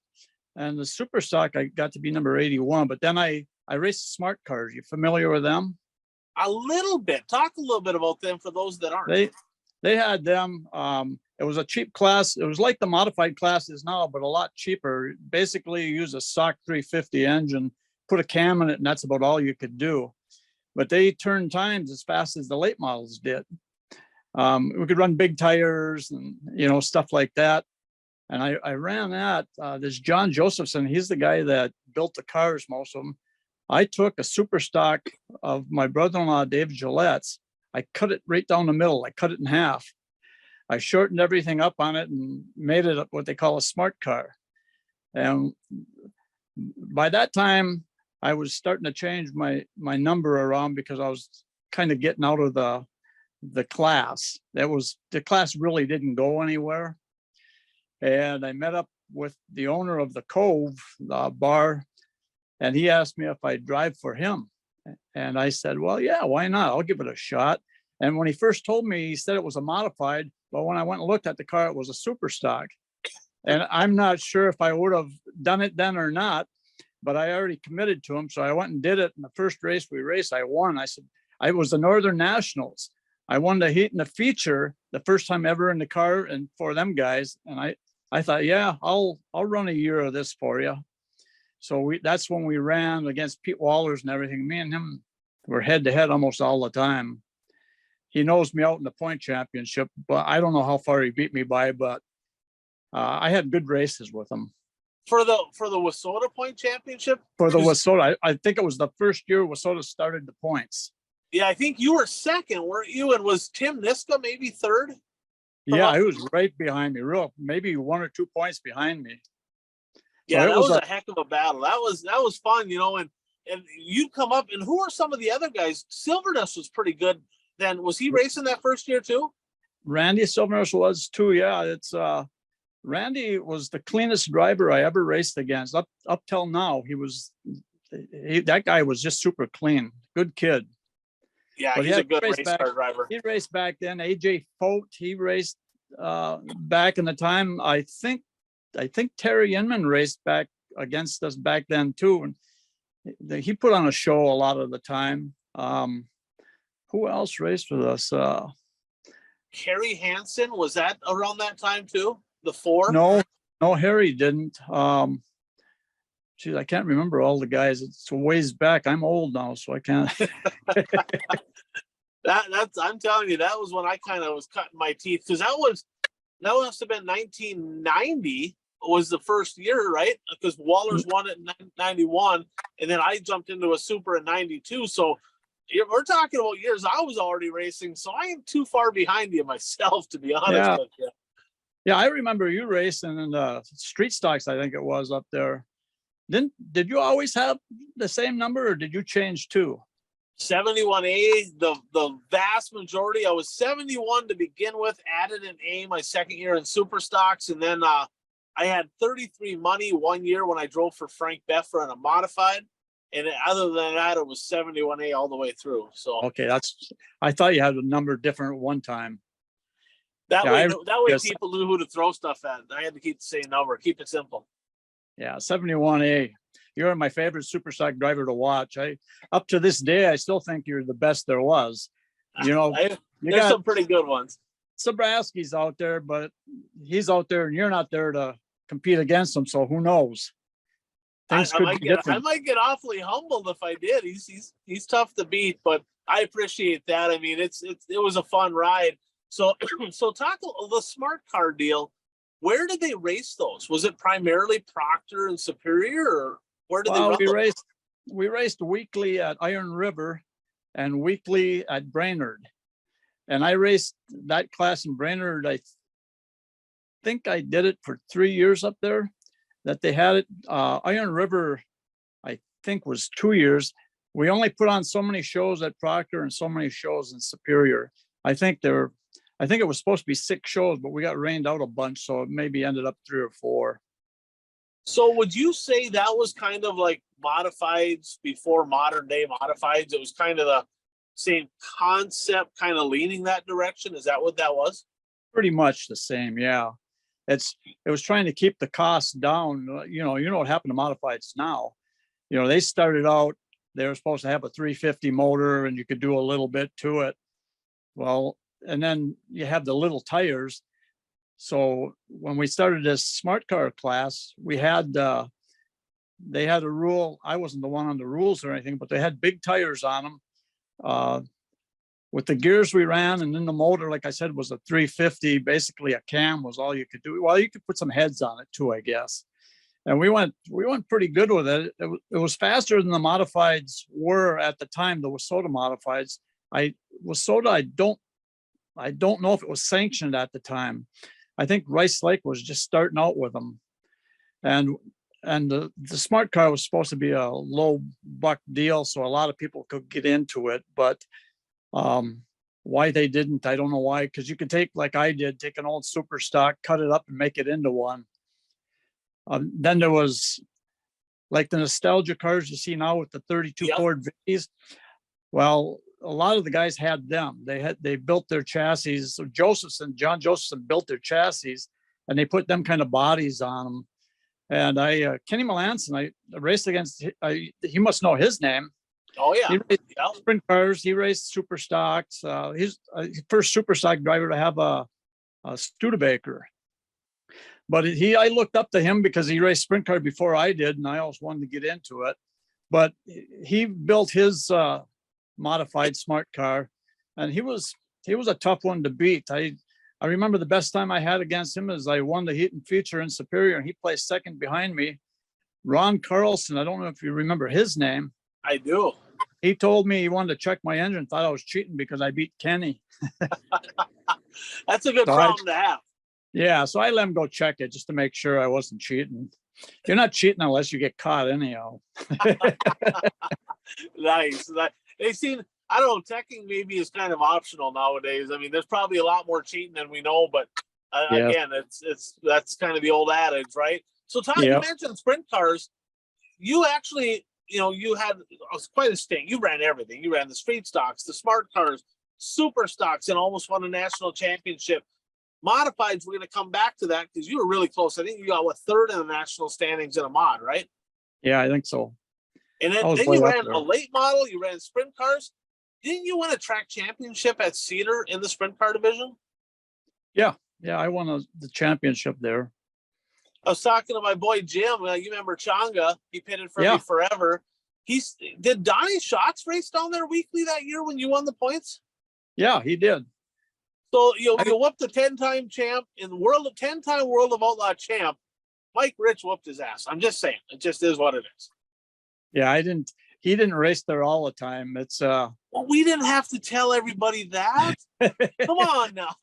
and the super stock I got to be number 81. But then I raced smart cars. You familiar with them? A little bit. Talk a little bit about them for those that aren't. They had them. It was a cheap class. It was like the modified classes now, but a lot cheaper. Basically, you use a stock 350 engine, put a cam in it, and that's about all you could do. But they turned times as fast as the late models did. We could run big tires and, stuff like that. And I ran that. There's John Josephson. He's the guy that built the cars, most of them. I took a super stock of my brother-in-law, Dave Gillette's. I cut it right down the middle. I cut it in half. I shortened everything up on it and made it what they call a smart car. And by that time, I was starting to change my number around because I was kind of getting out of the class. The class really didn't go anywhere. And I met up with the owner of the Cove bar, and he asked me if I'd drive for him. And I said, well, yeah, why not? I'll give it a shot. And when he first told me, he said it was a modified, but when I went and looked at the car, it was a super stock. And I'm not sure if I would have done it then or not, but I already committed to him. So I went and did it. In the first race we raced, I won. I said, I was the Northern Nationals. I won the heat and the feature the first time ever in the car and for them guys. And I thought, yeah, I'll run a year of this for you. So that's when we ran against Pete Wallers and everything. Me and him were head to head almost all the time. He knows me out in the point championship, but I don't know how far he beat me by, but I had good races with him. For the Wissota point championship? For the Wissota, I think it was the first year Wissota started the points. Yeah, I think you were second, weren't you? And was Tim Niska maybe third? Yeah, he was right behind me, maybe 1 or 2 points behind me. Yeah, so that was a heck of a battle. That was fun, and you'd come up, and who are some of the other guys? Silverness was pretty good then. Was he racing that first year too? Randy Silverness was too, yeah. It's Randy was the cleanest driver I ever raced against. Up till now, that guy was just super clean. Good kid. Yeah, but he's a good race car driver. He raced back then. AJ Fote, he raced back in the time. I think Terry Inman raced back against us back then too. And he put on a show a lot of the time. Who else raced with us? Harry Hansen, was that around that time too? The 4? No, Harry didn't. Geez, I can't remember all the guys. It's a ways back. I'm old now, so I can't. I'm telling you, that was when I kind of was cutting my teeth, because that must have been 1990 was the first year, right? Because Wallers won it in 91, and then I jumped into a super in 92. So we're talking about years I was already racing, so I am too far behind you myself, to be honest with you. Yeah, I remember you racing in the street stocks, I think it was up there. Did you always have the same number, or did you change too? 71A, the vast majority. I was 71 to begin with, added an A my second year in super stocks, and then I had 33 money 1 year when I drove for Frank Beffer in a modified, and other than that, it was 71A all the way through. So okay, I thought you had a number different one time. That way people knew who to throw stuff at. I had to keep the same number, keep it simple. Yeah, 71A. You're my favorite super stock driver to watch. Up to this day, I still think you're the best there was. There's some pretty good ones. Sobraski's out there, but he's out there and you're not there to compete against him. So who knows? I might get awfully humbled if I did. He's tough to beat, but I appreciate that. I mean, it was a fun ride. So, so talk the smart car deal. Where did they race those? Was it primarily Proctor and Superior, or where did they Well, run them? we raced weekly at Iron River and weekly at Brainerd. And I raced that class in Brainerd. I think I did it for 3 years up there that they had it. Iron River, I think, was 2 years. We only put on so many shows at Proctor and so many shows in Superior. I think it was supposed to be 6 shows, but we got rained out a bunch, so it maybe ended up 3 or 4. So would you say that was kind of like modifieds before modern day modifieds? It was kind of the same concept, kind of leaning that direction. Is that what that was? Pretty much the same, yeah. It was trying to keep the costs down. You know what happened to modifieds now. They started out, they were supposed to have a 350 motor and you could do a little bit to it. Well, and then you have the little tires. So when we started this smart car class, they had a rule. I wasn't the one on the rules or anything, but they had big tires on them. With the gears we ran, and then the motor, like I said, was a 350. Basically, a cam was all you could do. Well, you could put some heads on it too, I guess. And we went pretty good with it. It was faster than the modifieds were at the time. The WISSOTA modifieds. WISSOTA, I don't know if it was sanctioned at the time. I think Rice Lake was just starting out with them, and the smart car was supposed to be a low buck deal, so a lot of people could get into it. But why they didn't, I don't know why. Because you could take, like I did, take an old super stock, cut it up, and make it into one. Then there was like the nostalgia cars you see now with the 32 Ford V's. Well, a lot of the guys had them. They built their chassis. So John Josephson built their chassis, and they put them kind of bodies on them. And Kenny Melanson, I raced against. He must know his name. Oh yeah, he raced sprint cars. He raced super stocks. He's the first super stock driver to have a Studebaker. But I looked up to him because he raced sprint car before I did, and I always wanted to get into it. But he built his modified smart car, and he was a tough one to beat. I remember the best time I had against him is I won the heat and feature in Superior, and he placed second behind me. Ron Carlson, I don't know if you remember his name. I do. He told me he wanted to check my engine, thought I was cheating because I beat Kenny. That's a good problem to have. Yeah, so I let him go check it just to make sure I wasn't cheating. You're not cheating unless you get caught anyhow. Nice. They seem, I don't know, teching maybe is kind of optional nowadays. I mean, there's probably a lot more cheating than we know, but again, that's kind of the old adage, right? So Tom, you mentioned sprint cars. You actually, you had quite a stint. You ran everything. You ran the street stocks, the smart cars, super stocks, and almost won a national championship. Modifieds, we're going to come back to that because you were really close. I think you got third in the national standings in a mod, right? Yeah, I think so. And then you ran a late model. You ran sprint cars. Didn't you win a track championship at Cedar in the sprint car division? Yeah, I won the championship there. I was talking to my boy Jim. You remember Changa? He pitted for me forever. Did Donnie Schatz race down there weekly that year when you won the points? Yeah, he did. So you whooped the 10-time champ in the world, 10-time World of Outlaw champ. Mike Rich whooped his ass. I'm just saying, it just is what it is. Yeah, he didn't race there all the time. It's well, we didn't have to tell everybody that. Come on now.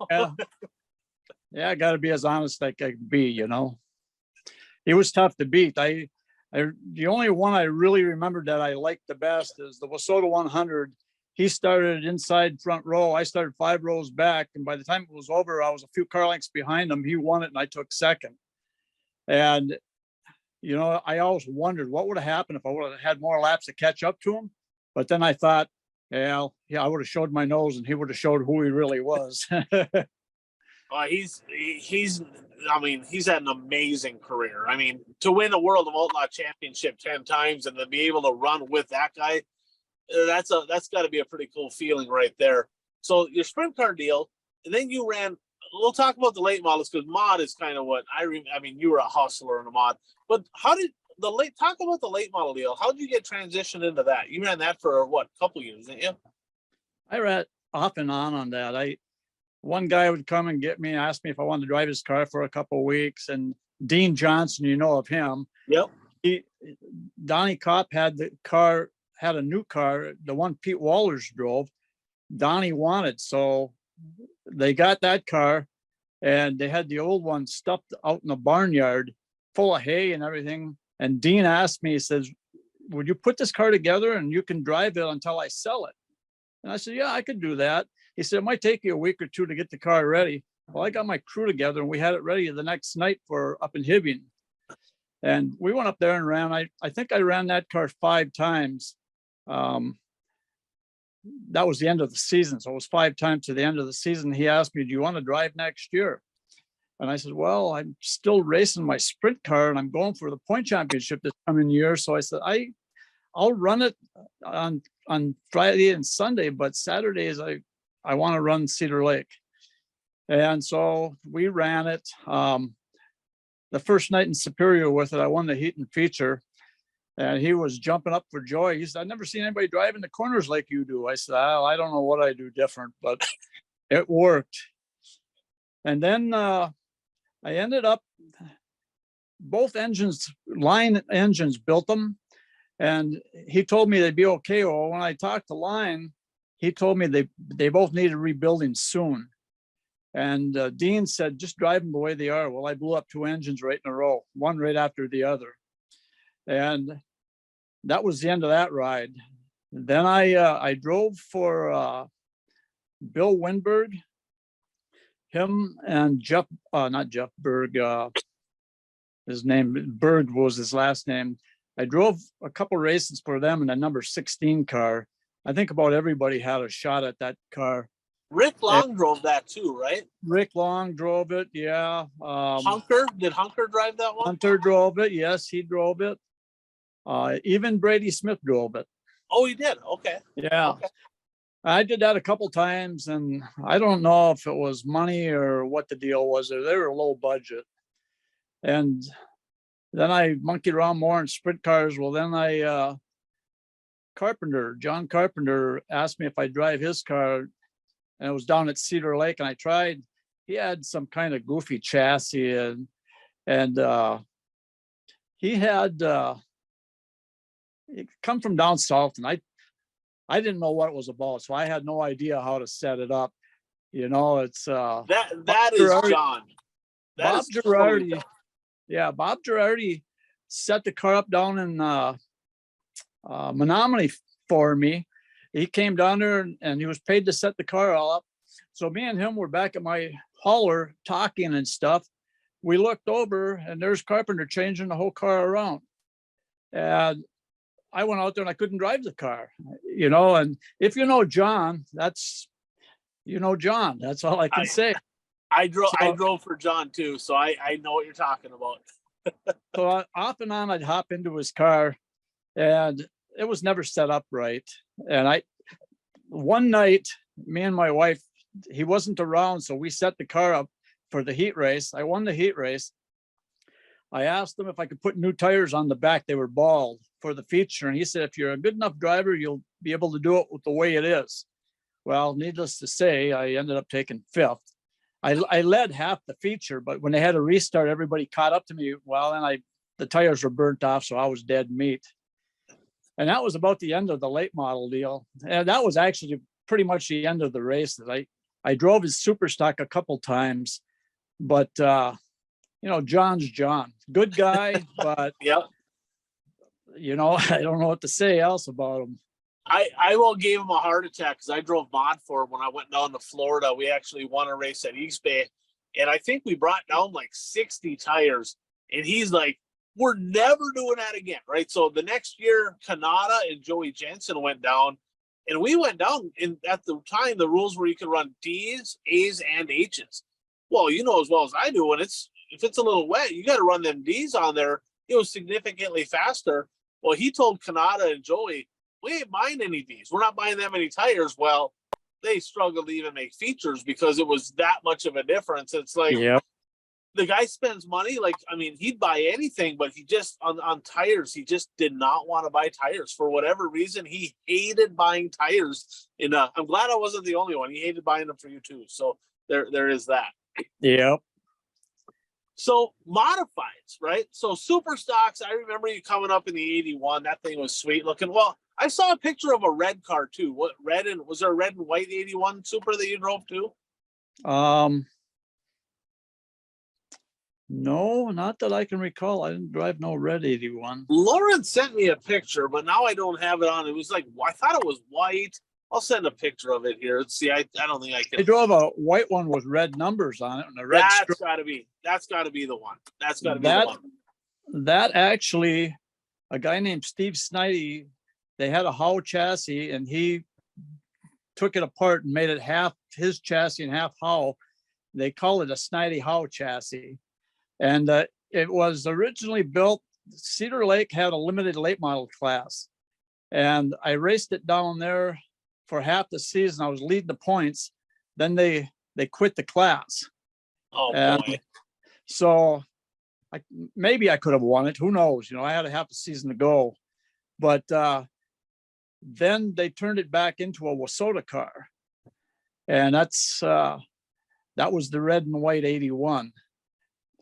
Yeah, I got to be as honest as I can be. He was tough to beat. The only one I really remembered that I liked the best is the WISSOTA 100. He started inside front row. I started 5 rows back. And by the time it was over, I was a few car lengths behind him. He won it and I took second. And, I always wondered what would have happened if I would have had more laps to catch up to him. But then I thought, I would have showed my nose and he would have showed who he really was. He's had an amazing career. I mean, to win a World of Outlaw championship 10 times and to be able to run with that guy, that's got to be a pretty cool feeling right there. So your sprint car deal, and then you ran. We'll talk about the late models because mod is kind of what I mean, you were a hustler in a mod, but how did talk about the late model deal? How did you get transitioned into that? You ran that for a couple years, didn't you? I ran off and on that. one guy would come and get me and ask me if I wanted to drive his car for a couple of weeks. And Dean Johnson, you know of him. Yep. Donnie Kopp had a new car, the one Pete Wallers drove, Donnie wanted. So they got that car, and they had the old one stuffed out in the barnyard full of hay and everything. And Dean asked me, he says, would you put this car together and you can drive it until I sell it? And I said, yeah, I could do that. He said, it might take you a week or two to get the car ready. Well, I got my crew together and we had it ready the next night for up in Hibbing. And we went up there and ran. I think I ran that car 5 times. That was the end of the season. So it was 5 times to the end of the season. He asked me, do you want to drive next year? And I said, well, I'm still racing my sprint car and I'm going for the point championship this coming year. So I said, I'll run it on Friday and Sunday, but Saturdays I want to run Cedar Lake. And so we ran it. The first night in Superior with it, I won the heat and feature. And he was jumping up for joy. He said, I've never seen anybody drive in the corners like you do. I said, oh, I don't know what I do different, but it worked. And then I ended up, both line engines built them. And he told me they'd be okay. Well, when I talked to Line, he told me they both needed rebuilding soon. And Dean said, just drive them the way they are. Well, I blew up 2 engines right in a row, one right after the other. And that was the end of that ride. Then I drove for Bill Winberg, him and Jeff, not Jeff Berg, his name, Berg was his last name. I drove a couple races for them in a number 16 car. I think about everybody had a shot at that car. Rick Long drove that too, right? Rick Long drove it, yeah. Hunker, did Hunker drive that one? Hunter drove it, yes, he drove it. Even Brady Smith drove it. Oh, he did? Okay. Yeah. Okay. I did that a couple times, and I don't know if it was money or what the deal was. They were low budget. And then I monkeyed around more in sprint cars. Well, then John Carpenter asked me if I'd drive his car, and it was down at Cedar Lake, and I tried. He had some kind of goofy chassis, and he had it come from down south, and I didn't know what it was about, so I had no idea how to set it up. You know, it's that is John. Bob Girardi. Yeah, Bob Girardi set the car up down in Menominee for me. He came down there and he was paid to set the car all up. So me and him were back at my hauler talking and stuff. We looked over and there's Carpenter changing the whole car around. And I went out there and I couldn't drive the car, you know, and if you know John, that's John. That's all I can say. I drove for John too, so I know what you're talking about. So off and on, I'd hop into his car, and it was never set up right. And one night, me and my wife, he wasn't around, so we set the car up for the heat race. I won the heat race. I asked him if I could put new tires on the back. They were bald for the feature, and he said, if you're a good enough driver, you'll be able to do it with the way it is. Well, needless to say, I ended up taking 5th. I led half the feature, but when they had a restart, everybody caught up to me. Well, and the tires were burnt off, so I was dead meat. And that was about the end of the late model deal. And that was actually pretty much the end of the race. I drove his super stock a couple times, but John's John, good guy, but yep. I don't know what to say else about him. I will gave him a heart attack because I drove mod for him when I went down to Florida. We actually won a race at East Bay, and I think we brought down like 60 tires. And he's like, "We're never doing that again." Right. So the next year, Kanata and Joey Jensen went down, and we went down. And at the time, the rules were you could run D's, A's, and H's. Well, you know as well as I do, when if it's a little wet, you got to run them D's on there. It was significantly faster. Well, he told Kanata and Joey, we ain't buying any D's. We're not buying that many tires. Well, they struggled to even make features because it was that much of a difference. It's like, yep. The guy spends money. Like, I mean, he'd buy anything, but he just, on tires, he just did not want to buy tires. For whatever reason, he hated buying tires. I'm glad I wasn't the only one. He hated buying them for you too. So there is that. Yep. So modifieds, right? So super stocks. I remember you coming up in the 81. That thing was sweet looking. Well, I saw a picture of a red car too. What red and was there a red and white 81 super that you drove too? No, not that I can recall. I didn't drive no red 81. Lauren sent me a picture, but now I don't have it on. It was like, I thought it was white. I'll send a picture of it here. Let's see. I don't think I can. I drove a white one with red numbers on it and a red That's strip. got to be the one. That's got to be the one. That actually, a guy named Steve Snidey, they had a Howe chassis and he took it apart and made it half his chassis and half Howe. They call it a Snidey Howe chassis. And it was originally built, Cedar Lake had a limited late model class. And I raced it down there for half the season. I was leading the points. Then they quit the class. Oh, and boy. So maybe I could have won it. Who knows? You know, I had a half a season to go. But then they turned it back into a Wasota car. And that was the red and white 81.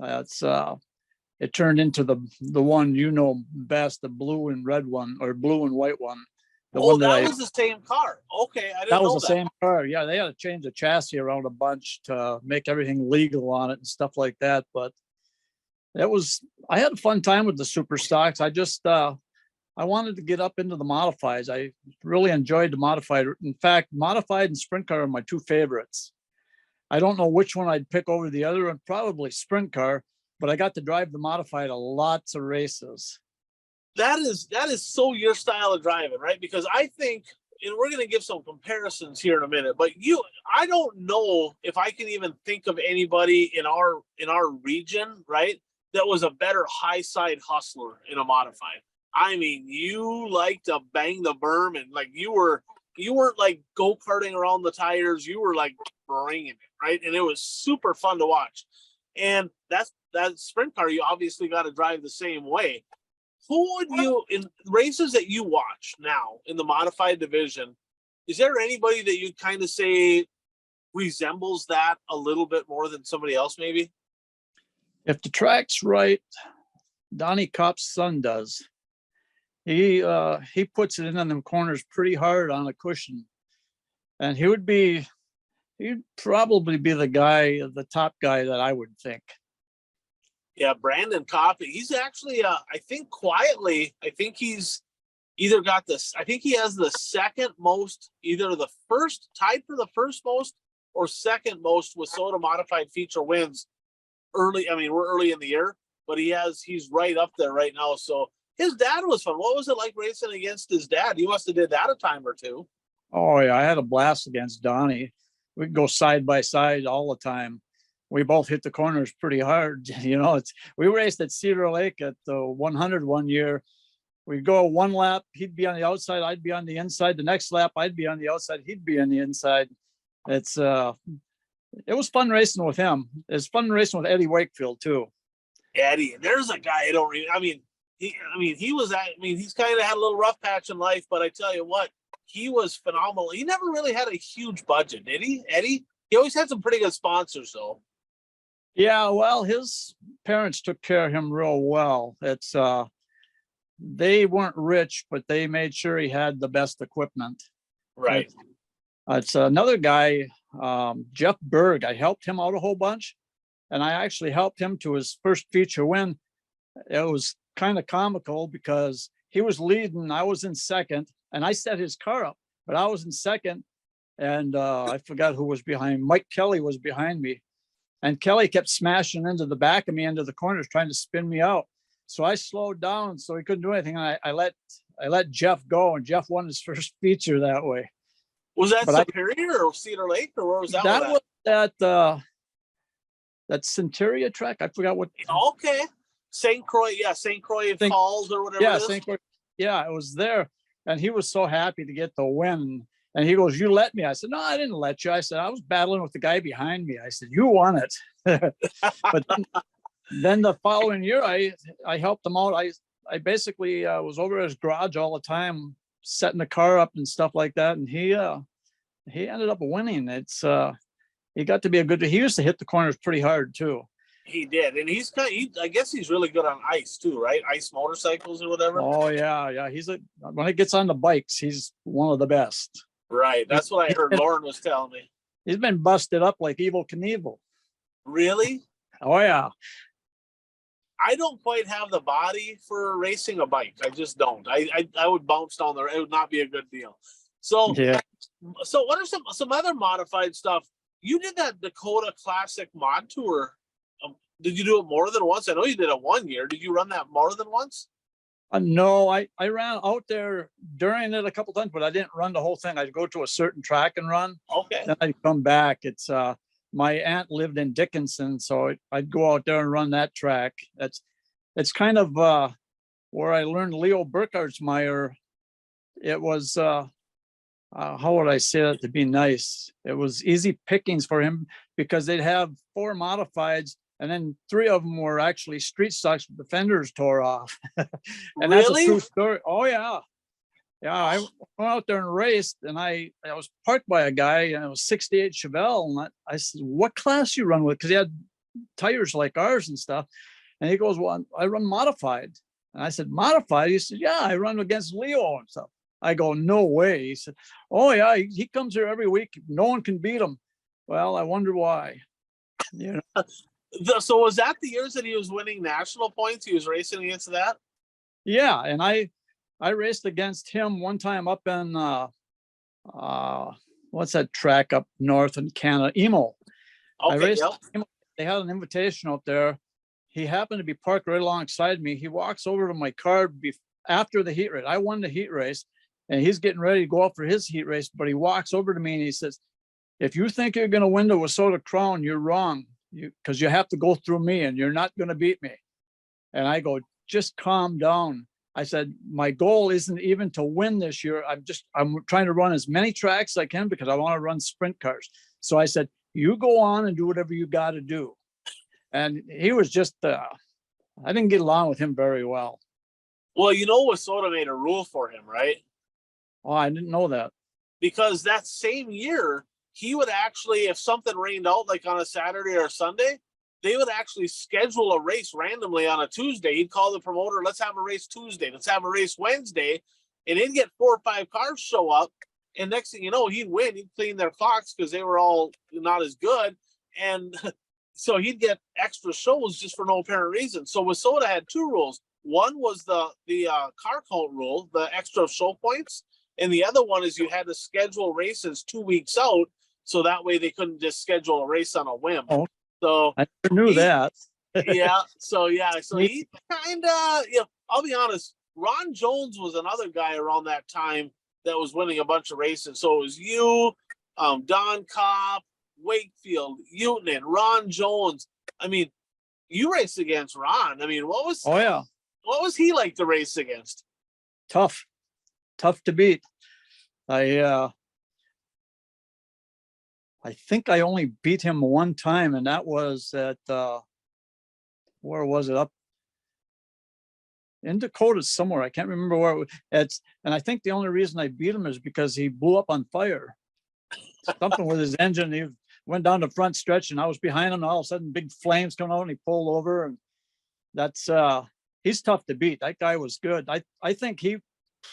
That's it turned into the one you know best, the blue and red one, or blue and white one. The one that was the same car. Okay, I didn't know that was the same car. Yeah, they had to change the chassis around a bunch to make everything legal on it and stuff like that. But I had a fun time with the super stocks. I just I wanted to get up into the modifieds. I really enjoyed the modified. In fact, modified and sprint car are my two favorites. I don't know which one I'd pick over the other, and probably sprint car, but I got to drive the modified a lots of races. That is so your style of driving, right? Because I think, and we're going to give some comparisons here in a minute, but I don't know if I can even think of anybody in our region, right, that was a better high side hustler in a modified. I mean, you like to bang the berm, and like you weren't like go-karting around the tires. You were like bringing it, right? And it was super fun to watch. And that sprint car, you obviously got to drive the same way. Who would you, in races that you watch now in the modified division, is there anybody that you kind of say resembles that a little bit more than somebody else maybe? If the track's right, Donnie Kopp's son does. He puts it in on them corners pretty hard on a cushion. And he'd probably be the top guy that I would think. Yeah, Brandon Kopp, he's actually, I think quietly, I think he's either got this, I think he has the second most, either the first, tied for the first most or second most Wasota modified feature wins early. I mean, we're early in the year, but he's right up there right now. So his dad was fun. What was it like racing against his dad? You must have did that a time or two. Oh yeah, I had a blast against Donnie. We'd go side by side all the time. We both hit the corners pretty hard. You know, we raced at Cedar Lake at the 100 one year. We'd go one lap, he'd be on the outside, I'd be on the inside. The next lap, I'd be on the outside, he'd be on the inside. It was fun racing with him. It's fun racing with Eddie Wakefield too. Eddie, there's a guy I don't. He's kind of had a little rough patch in life, but I tell you what, he was phenomenal. He never really had a huge budget, did he, Eddie? He always had some pretty good sponsors, though. Yeah, well, his parents took care of him real well. They weren't rich, but they made sure he had the best equipment. Right. It's another guy, Jeff Berg. I helped him out a whole bunch, and I actually helped him to his first feature win. It was kind of comical because he was leading, I was in second, and I set his car up, but I was in second, and I forgot who was behind. Mike Kelly was behind me, and Kelly kept smashing into the back of me, into the corners, trying to spin me out. So I slowed down, so he couldn't do anything. And I let Jeff go, and Jeff won his first feature that way. Was that Superior or Cedar Lake, or where was that? That was that Centuria track. I forgot what. Okay, St. Croix. Yeah, St. Croix Falls or whatever. Yeah, St. Croix. Yeah, it was there, and he was so happy to get the win. And he goes, "You let me." I said, "No, I didn't let you." I said, "I was battling with the guy behind me." I said, "You won it." But then the following year, I helped him out. I basically was over at his garage all the time, setting the car up and stuff like that. And he ended up winning. he got to be a good. He used to hit the corners pretty hard too. He did, and he's I guess he's really good on ice too, right? Ice motorcycles or whatever. Oh yeah. When he gets on the bikes, he's one of the best. Right. That's what I heard Lauren was telling me. He's been busted up like Evel Knievel. Really? Oh yeah. I don't quite have the body for racing a bike. I just don't. I would bounce down there. It would not be a good deal. So Yeah. So what are some other modified stuff? You did that Dakota Classic Mod Tour. Did you do it more than once? I know you did it 1 year. Did you run that more than once? No, I ran out there during it a couple times, but I didn't run the whole thing. I'd go to a certain track and run. Okay. Then I'd come back. It's my aunt lived in Dickinson, so I'd go out there and run that track. It's kind of where I learned Leo Burkhardsmeyer. It was how would I say that to be nice? It was easy pickings for him because they'd have 4 modifieds, and then 3 of them were actually street stocks with the fenders tore off. And Really? that's a true story. Oh yeah. Yeah, I went out there and raced, and I was parked by a guy, and it was 68 Chevelle, and I said, "What class you run with?" Because he had tires like ours and stuff. And he goes, "Well, I run modified." And I said, "Modified?" He said, "Yeah, I run against Leo and stuff." I go, "No way." He said, "Oh yeah, he comes here every week. No one can beat him." Well, I wonder why. You know? So was that the years that he was winning national points? He was racing against that? Yeah, and I raced against him one time up in what's that track up north in Canada, Emo. Okay, I raced yep. him. They had an invitation out there. He happened to be parked right alongside me. He walks over to my car after the heat race. I won the heat race, and he's getting ready to go out for his heat race, but he walks over to me and he says, "If you think you're going to win the Wissota Crown, you're wrong, because you have to go through me, and you're not going to beat me." And I go, "Just calm down." I said, "My goal isn't even to win this year. I'm trying to run as many tracks as I can because I want to run sprint cars." So I said, "You go on and do whatever you got to do." And he was just, I didn't get along with him very well. Well, you know, Wissota made a rule for him, right? Oh, I didn't know that. Because that same year, he would actually, if something rained out like on a Saturday or a Sunday, they would actually schedule a race randomly on a Tuesday. He'd call the promoter, "Let's have a race Tuesday. Let's have a race Wednesday." And he'd get 4 or 5 cars show up. And next thing you know, he'd win. He'd clean their clocks because they were all not as good. And so he'd get extra shows just for no apparent reason. So Wissota had 2 rules. One was the car count rule, the extra show points. And the other one is you had to schedule races 2 weeks out. So that way they couldn't just schedule a race on a whim. Oh, so I never knew that. yeah. So he kind of, I'll be honest, Ron Jones was another guy around that time that was winning a bunch of races. So it was you, Don Kopp, Wakefield, Utenan, Ron Jones. I mean, you raced against Ron. I mean, what was he like to race against? Tough to beat. I think I only beat him one time, and that was at where was it? Up in Dakota somewhere. I can't remember where it's. And I think the only reason I beat him is because he blew up on fire. Something with his engine. He went down the front stretch, and I was behind him. And all of a sudden, big flames come out, and he pulled over. And that's he's tough to beat. That guy was good. I think he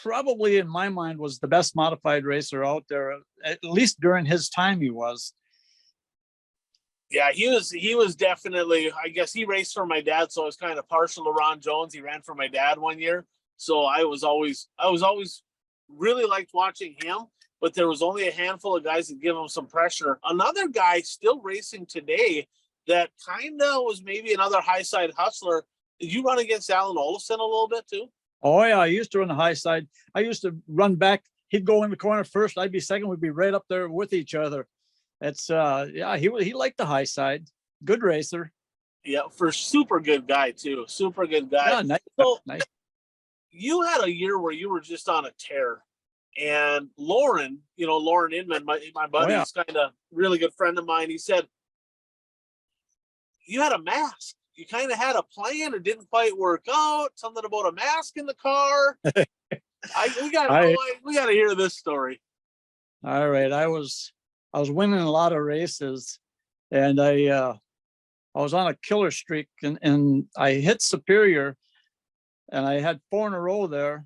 probably, in my mind, was the best modified racer out there. At least during his time, he was. Yeah, he was definitely, I guess he raced for my dad, so I was kind of partial to Ron Jones. He ran for my dad 1 year. So I was always really liked watching him, but there was only a handful of guys that give him some pressure. Another guy still racing today that kind of was maybe another high side hustler. Did you run against Alan Olafson a little bit too? Oh yeah, I used to run the high side. I used to run back. He'd go in the corner first. I'd be second. We'd be right up there with each other. It's he liked the high side. Good racer. Yeah, for super good guy too. Super good guy. Yeah, nice. So Nice. you had a year where you were just on a tear. And Lauren Inman, my buddy, is kind of really good friend of mine. He said, you had a mask. You kind of had a plan. It didn't quite work out. Something about a mask in the car. We got to hear this story. All right. I was winning a lot of races, and I was on a killer streak, and I hit Superior, and I had 4 in a row there.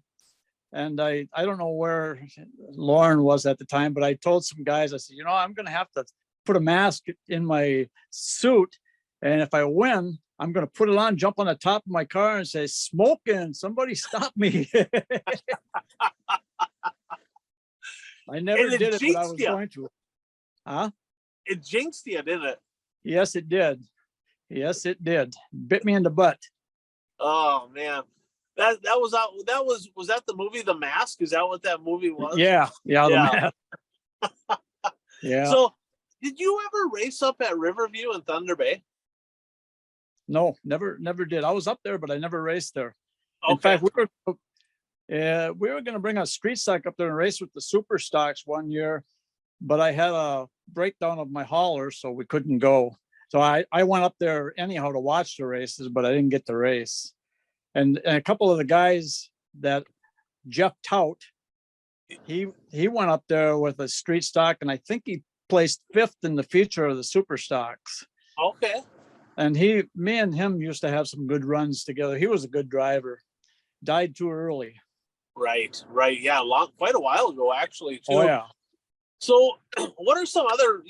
And I don't know where Lauren was at the time, but I told some guys, I said, I'm going to have to put a mask in my suit. And if I win, I'm going to put it on, jump on the top of my car and say, smoking, somebody stop me. I never And it did it, but I jinxed was you. going to. Huh? It jinxed you, didn't it? Yes, it did. Yes, it did. Bit me in the butt. Oh man. That was was that the movie The Mask? Is that what that movie was? Yeah. Yeah. The mask. Yeah. So did you ever race up at Riverview in Thunder Bay? No, never did. I was up there, but I never raced there. Okay. In fact, we were going to bring a street stock up there and race with the super stocks one year, but I had a breakdown of my hauler, so we couldn't go. So I went up there anyhow to watch the races, but I didn't get to race. And a couple of the guys that Jeff Tout, he went up there with a street stock, and I think he placed 5th in the feature of the super stocks. Okay. And me and him used to have some good runs together. He was a good driver. Died too early. Right. Yeah, quite a while ago, actually, too. Oh yeah. So, what are some other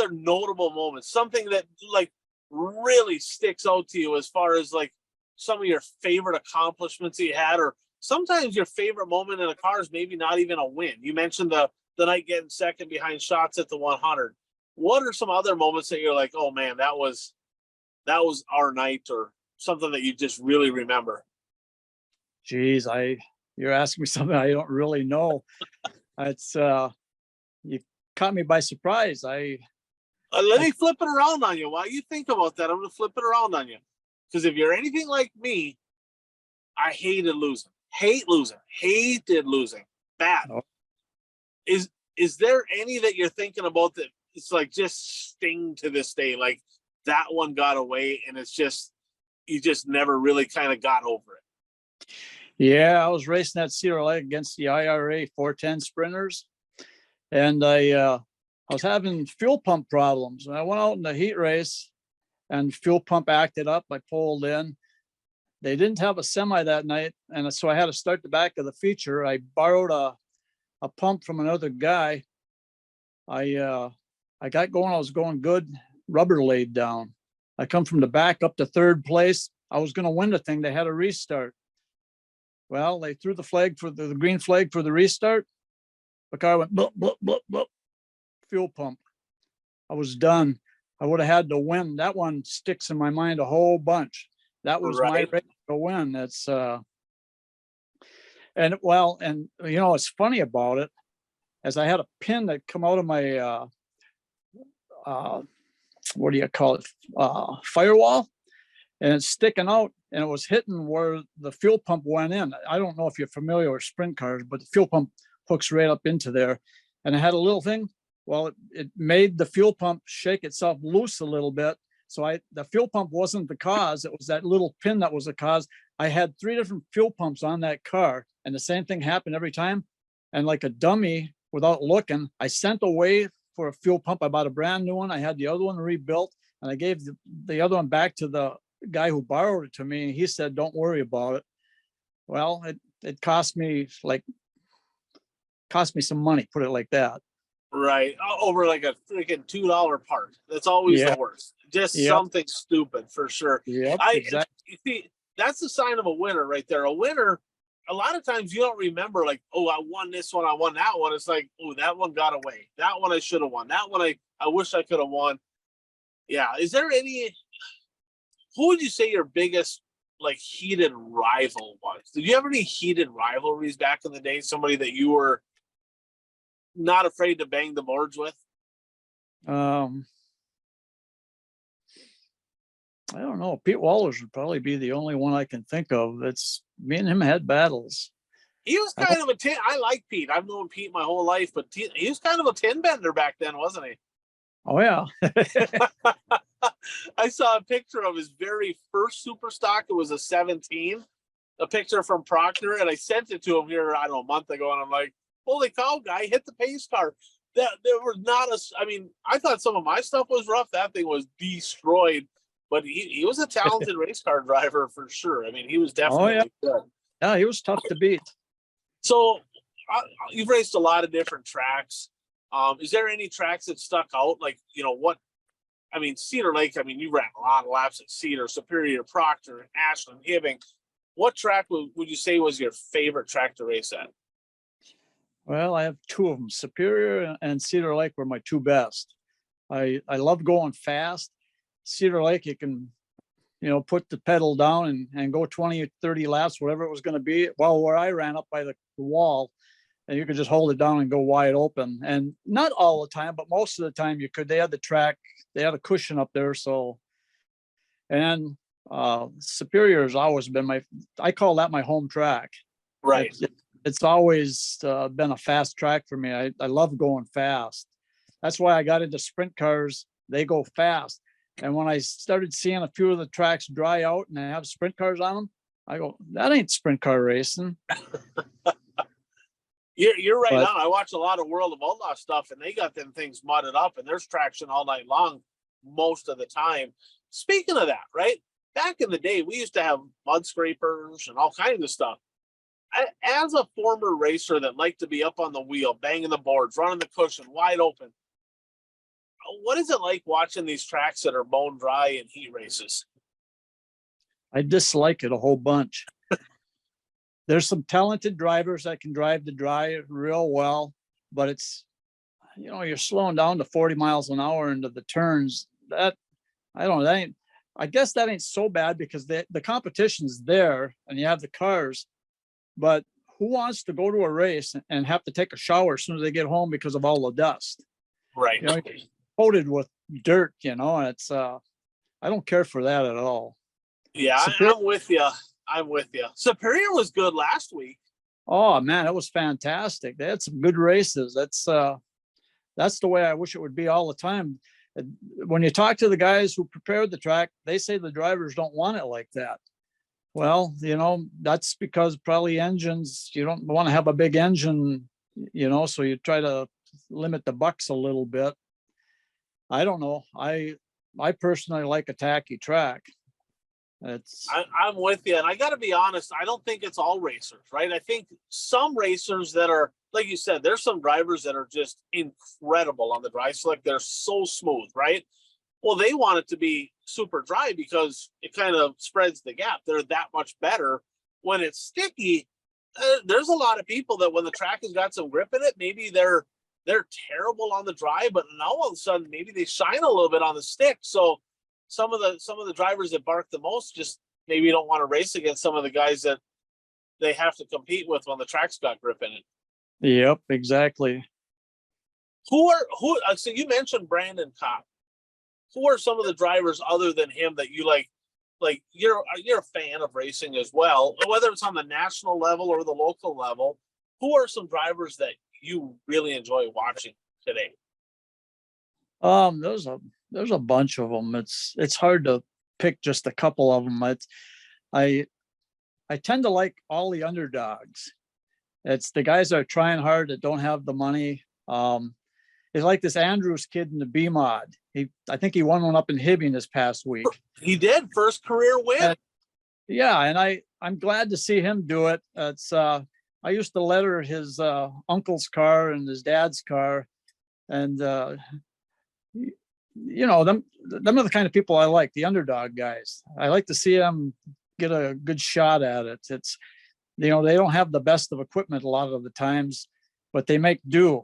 notable moments? Something that like really sticks out to you as far as like some of your favorite accomplishments you had, or sometimes your favorite moment in a car is maybe not even a win. You mentioned the night getting second behind Shots at the 100. What are some other moments that you're like, oh man, that was our night, or something that you just really remember? Geez, you're asking me something I don't really know. It's you caught me by surprise. Let me flip it around on you. While you think about that, I'm going to flip it around on you. Because if you're anything like me, I hated losing. Hated losing. Bad. Oh. Is there any that you're thinking about that it's like just sting to this day? Like that one got away, and it's just you just never really kind of got over it. Yeah, I was racing at Cedar Lake against the IRA 410 sprinters, and I was having fuel pump problems. And I went out in the heat race, and fuel pump acted up. I pulled in. They didn't have a semi that night, and so I had to start the back of the feature. I borrowed a pump from another guy. I got going. I was going good. Rubber laid down. I come from the back up to 3rd place. I was going to win the thing. They had a restart. Well, they threw the flag for the green flag for the restart. The car went blup, blup, blup, blup. Fuel pump. I was done. I would have had to win. That one sticks in my mind a whole bunch. That was my race to win. That's and what's funny about it, as I had a pin that come out of my what do you call it? Firewall, and it's sticking out, and it was hitting where the fuel pump went in. I don't know if you're familiar with sprint cars, but the fuel pump hooks right up into there, and it had a little thing. Well, it made the fuel pump shake itself loose a little bit. So the fuel pump wasn't the cause. It was that little pin that was the cause. I had 3 different fuel pumps on that car, and the same thing happened every time. And like a dummy, without looking, I sent away for a fuel pump. I bought a brand new one. I had the other one rebuilt, and I gave the other one back to the guy who borrowed it to me. And he said, "Don't worry about it." Well, it cost me some money, put it like that. Right. Over like a freaking $2 part. That's always the worst. Just something stupid for sure. Yeah, exactly. You see, that's the sign of a winner right there. A winner, a lot of times you don't remember like, oh, I won this one, I won that one. It's like, oh, that one got away. That one I should have won. That one I wish I could have won. Yeah. Is there who would you say your biggest like heated rival was? Did you have any heated rivalries back in the day? Somebody that you were not afraid to bang the boards with? I don't know. Pete Wallers would probably be the only one I can think of. It's me and him had battles. He was kind of I like Pete. I've known Pete my whole life, but he was kind of a tin bender back then, wasn't he? Oh yeah. I saw a picture of his very first super stock. It was a 17, a picture from Proctor, and I sent it to him here, I don't know, a month ago, and I'm like, holy cow, guy, hit the pace car. that there was not a. I mean, I thought some of my stuff was rough. That thing was destroyed, but he was a talented race car driver for sure. I mean, he was Oh yeah, definitely good. yeah, he was tough to beat. So you've raced a lot of different tracks. Is there any tracks that stuck out? Like, you know, what, I mean, Cedar Lake, I mean, you ran a lot of laps at Cedar, Superior, Proctor, Ashland, Hibbing. What track would you say was your favorite track to race at? Well, I have two of them. Superior and Cedar Lake were my two best. I love going fast. Cedar Lake, you can, you know, put the pedal down and go 20 or 30 laps, whatever it was going to be. Well, where I ran up by the wall, and you could just hold it down and go wide open. And not all the time, but most of the time you could. They had the track, they had a cushion up there. So, and Superior has always been I call that my home track. Right. It's always been a fast track for me. I love going fast. That's why I got into sprint cars. They go fast. And when I started seeing a few of the tracks dry out and they have sprint cars on them, I go, that ain't sprint car racing. You're right But- on. I watch a lot of World of Outlaw stuff, and they got them things mudded up, and there's traction all night long most of the time. Speaking of that, right? Back in the day, we used to have mud scrapers and all kinds of stuff. As a former racer that liked to be up on the wheel, banging the boards, running the cushion wide open, what is it like watching these tracks that are bone dry in heat races? I dislike it a whole bunch. There's some talented drivers that can drive the dry real well, but it's, you know, you're slowing down to 40 miles an hour into the turns. That, I don't know, that ain't, I guess that ain't so bad because the competition's there and you have the cars, but who wants to go to a race and have to take a shower as soon as they get home because of all the dust? Right. You know, coated with dirt, you know, and it's, I don't care for that at all. Yeah, I'm with you. I'm with you. Superior was good last week. Oh man, it was fantastic. They had some good races. That's the way I wish it would be all the time. When you talk to the guys who prepared the track, they say the drivers don't want it like that. Well, you know, that's because probably engines, you don't want to have a big engine, you know, so you try to limit the bucks a little bit. I don't know. I personally like a tacky track. I'm with you. And I got to be honest, I don't think it's all racers, right? I think some racers that are, like you said, there's some drivers that are just incredible on the dry slick. They're so smooth, right? Well, they want it to be super dry because it kind of spreads the gap. They're that much better. When it's sticky, there's a lot of people that when the track has got some grip in it, maybe they're terrible on the dry, but now all of a sudden maybe they shine a little bit on the stick. So some of the drivers that bark the most just maybe don't want to race against some of the guys that they have to compete with when the track's got grip in it. Yep, exactly. So you mentioned Brandon Kopp. Who are some of the drivers other than him that you like you're a fan of racing as well, whether it's on the national level or the local level? Who are some drivers that you really enjoy watching today? There's a bunch of them. It's hard to pick just a couple of them. I tend to like all the underdogs. It's the guys that are trying hard that don't have the money. It's like this Andrews kid in the B mod. I think he won one up in Hibbing this past week. He did, first career win. Yeah, and I'm glad to see him do it. It's I used to letter his uncle's car and his dad's car, and you know, them are the kind of people I like, the underdog guys. I like to see them get a good shot at it. It's, you know, they don't have the best of equipment a lot of the times, but they make do.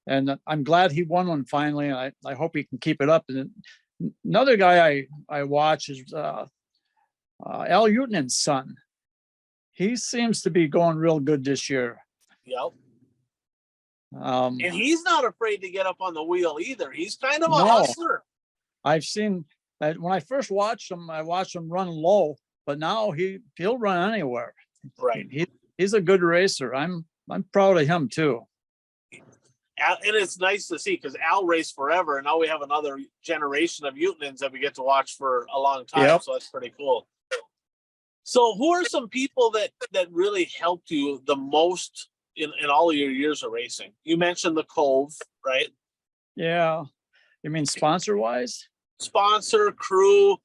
And I'm glad he won one finally, and I hope he can keep it up. And another guy I watch is Al Utenen's son. He seems to be going real good this year. Yep. And he's not afraid to get up on the wheel either. He's kind of a hustler. I've seen that when I first watched him, I watched him run low, but now he'll run anywhere. Right. He's a good racer. I'm proud of him too. And it's nice to see because Al raced forever, and now we have another generation of Utenens that we get to watch for a long time. Yep. So that's pretty cool. So who are some people that really helped you the most in all of your years of racing? You mentioned the Cove, right? Yeah. You mean sponsor wise? Sponsor, crew,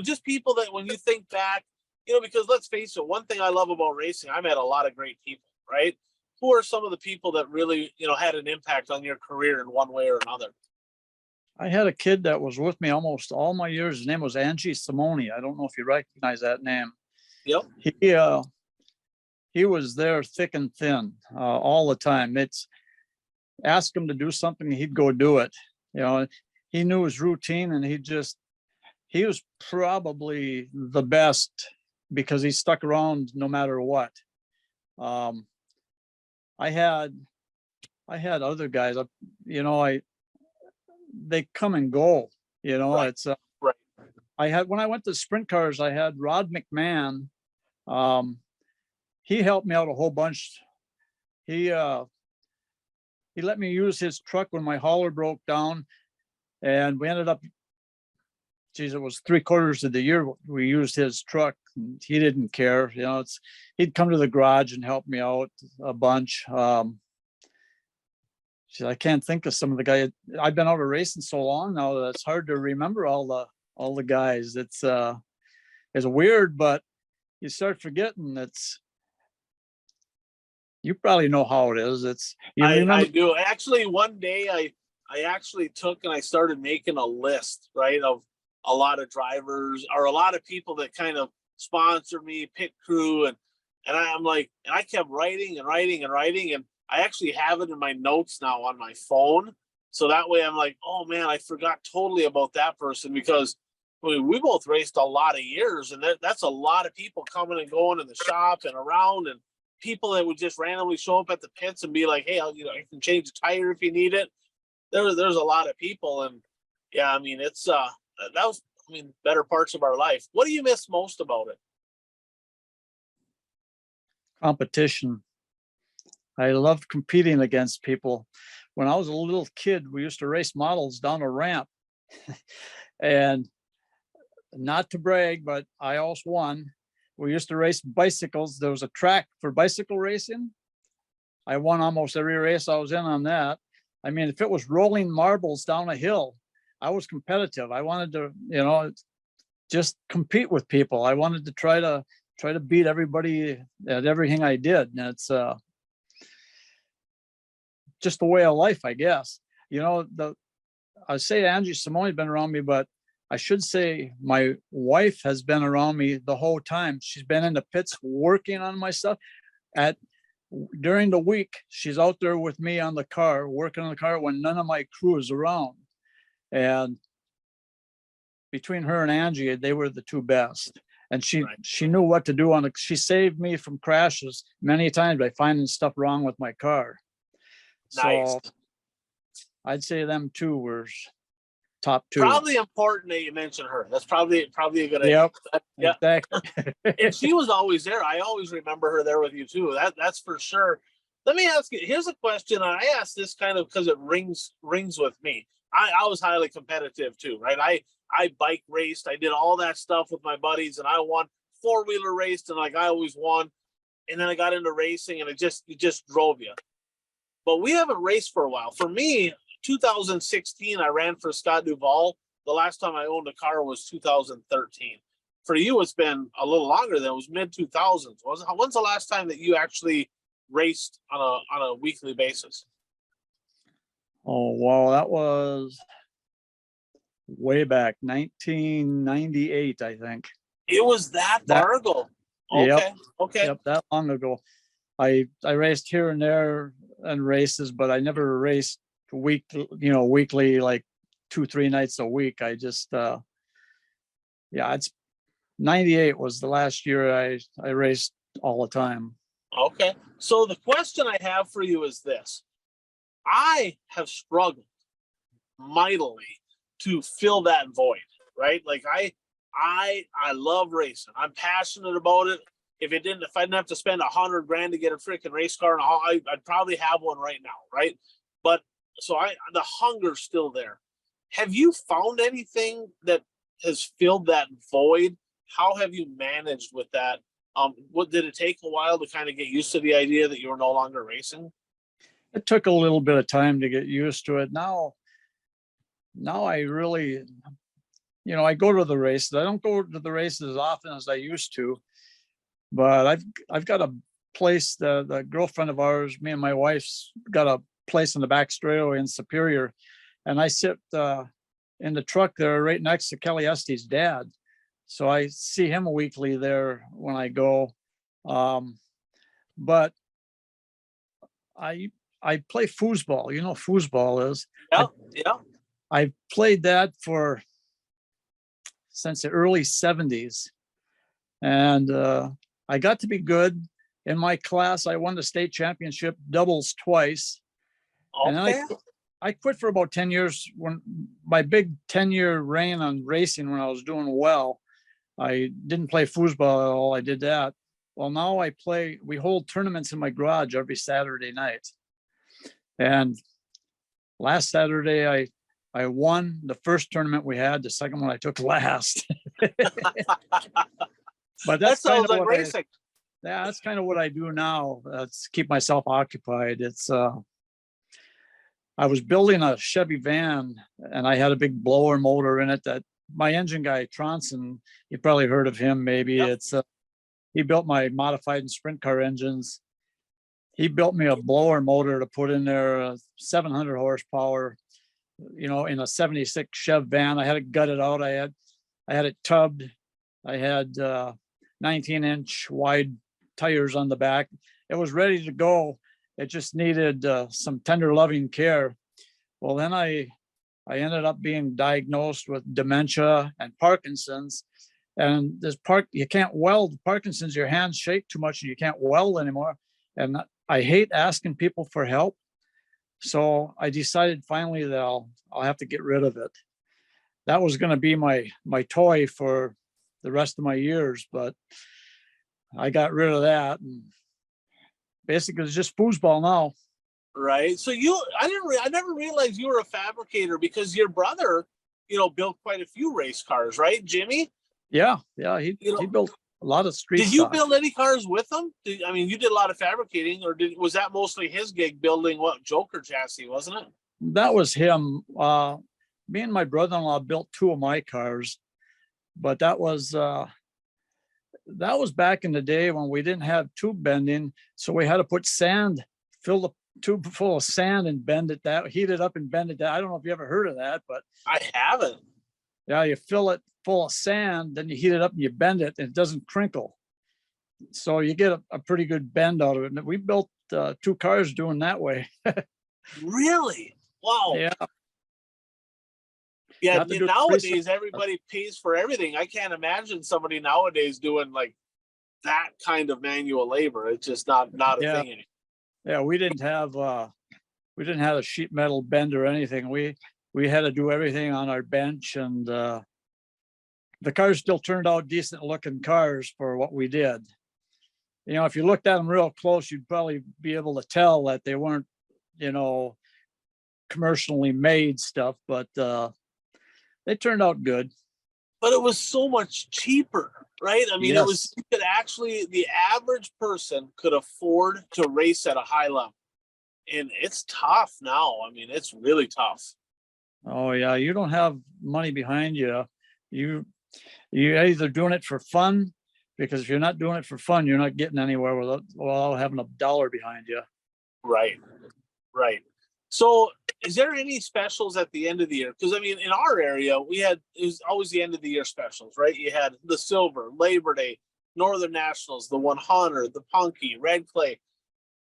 just people that when you think back, because let's face it, one thing I love about racing, I met a lot of great people, right? Who are some of the people that really, had an impact on your career in one way or another? I had a kid that was with me almost all my years. His name was Angie Simone. I don't know if you recognize that name. Yep. He was there thick and thin all the time. It's ask him to do something, he'd go do it. He knew his routine, and he was probably the best because he stuck around no matter what. I had other guys, they come and go, Right. It's Right. when I went to sprint cars, I had Rod McMahon. He helped me out a whole bunch. He let me use his truck when my hauler broke down, and we ended up, it was 3/4 of the year we used his truck. He didn't care, he'd come to the garage and help me out a bunch. I can't think of some of the guys. I've been out of racing so long now that it's hard to remember all the guys. It's weird, but you start forgetting. You probably know how it is. I do. Actually, one day I actually took and I started making a list, right, of a lot of drivers or a lot of people that kind of sponsor me, pit crew, and I'm like, and I kept writing and writing and writing, and I actually have it in my notes now on my phone. So that way I'm like, oh man, I forgot totally about that person, because we both raced a lot of years, and that's a lot of people coming and going in the shop and around, and people that would just randomly show up at the pits and be like, hey, I can change the tire if you need it. There's a lot of people, and yeah, it's that was better parts of our life. What do you miss most about it? Competition. I loved competing against people. When I was a little kid, we used to race models down a ramp. And not to brag, but I also won. We used to race bicycles. There was a track for bicycle racing. I won almost every race I was in on that. If it was rolling marbles down a hill, I was competitive. I wanted to, just compete with people. I wanted to try to beat everybody at everything I did. And it's just the way of life, I guess. I say Angie Simone's been around me, but I should say my wife has been around me the whole time. She's been in the pits working on my stuff. During the week, she's out there with me on the car, working on the car when none of my crew is around. And between her and Angie, they were the two best. And she knew what to do she saved me from crashes many times by finding stuff wrong with my car. Nice. So I'd say them two were top two. Probably important that you mention her. That's probably a good idea. Yep. Exactly. And she was always there. I always remember her there with you too. That's for sure. Let me ask you, here's a question. I asked this kind of because it rings with me. I was highly competitive too, right? I bike raced. I did all that stuff with my buddies, and I won. Four-wheeler raced, and I always won. And then I got into racing, and it just drove you. But we haven't raced for a while. For me, 2016, I ran for Scott Duvall. The last time I owned a car was 2013. For you, it's been a little longer than it was mid-2000s. When's the last time that you actually raced on a weekly basis? Oh, wow. That was way back, 1998, I think. It was that far ago. Okay. Yep, okay. Yep, that long ago. I raced here and there in races, but I never raced weekly, like 2-3 nights a week. I just, it's 98 was the last year I raced all the time. Okay. So the question I have for you is this. I have struggled mightily to fill that void, right? Like I love racing. I'm passionate about it. If I didn't have to spend $100,000 to get a freaking race car, I'd probably have one right now, right? But so the hunger's still there. Have you found anything that has filled that void? How have you managed with that What did it take a while to kind of get used to the idea that you were no longer racing? It took a little bit of time to get used to it. Now I really, I go to the races. I don't go to the races as often as I used to, but I've got a place. The girlfriend of ours, me and my wife's got a place in the back straightaway in Superior, and I sit in the truck there right next to Kelly Estes' dad. So I see him weekly there when I go. But I play foosball. You know, foosball is. Yeah, yeah. I played that since the early 70s. And I got to be good. In my class, I won the state championship doubles twice. And Okay. then I quit for about 10 years. When my big 10-year reign on racing, when I was doing well, I didn't play foosball at all. I did that. Well, now we hold tournaments in my garage every Saturday night. And last Saturday, I won the first tournament we had. The second one I took last. But That sounds like racing. That's kind of what I do now. That's keep myself occupied. It's I was building a Chevy van, and I had a big blower motor in it that my engine guy, Tronson, you probably heard of him, maybe. Yep. He built my modified and sprint car engines. He built me a blower motor to put in there, 700 horsepower, in a 76 Chev van. I had it gutted out. I had it tubbed. I had 19-inch wide tires on the back. It was ready to go. It just needed some tender loving care. Well, then I ended up being diagnosed with dementia and Parkinson's. And you can't weld. Parkinson's, your hands shake too much and you can't weld anymore. And I hate asking people for help. So I decided finally that I'll have to get rid of it. That was going to be my toy for the rest of my years, but I got rid of that. And basically it's just foosball now. Right. So I never realized you were a fabricator, because your brother, built quite a few race cars, right, Jimmy? Yeah. He built a lot of street. Did you build any cars with him? You did a lot of fabricating, or was that mostly his gig, building Joker chassis, wasn't it? That was him. Me and my brother-in-law built two of my cars, but that was back in the day when we didn't have tube bending, so we had to put sand, fill the tube full of sand and bend it heat it up and bend it down. I don't know if you ever heard of that, but I haven't. Yeah, you fill it full of sand, then you heat it up and you bend it, and it doesn't crinkle. So you get a pretty good bend out of it. And we built two cars doing that way. Really? Wow. Yeah. Yeah. Nowadays, everybody pays for everything. I can't imagine somebody nowadays doing like that kind of manual labor. It's just not a thing anymore. Yeah, we didn't have a sheet metal bend or anything. We had to do everything on our bench, and the cars still turned out decent looking cars for what we did. If you looked at them real close, you'd probably be able to tell that they weren't, commercially made stuff, but they turned out good. But it was so much cheaper, right? Yes. The average person could afford to race at a high level. And it's tough now. It's really tough. Oh yeah, you don't have money behind you. You're either doing it for fun, because if you're not doing it for fun, you're not getting anywhere without having a dollar behind you. Right. So is there any specials at the end of the year? Because in our area, it was always the end of the year specials, right? You had the Silver, Labor Day, Northern Nationals, the 100, the Punky, Red Clay.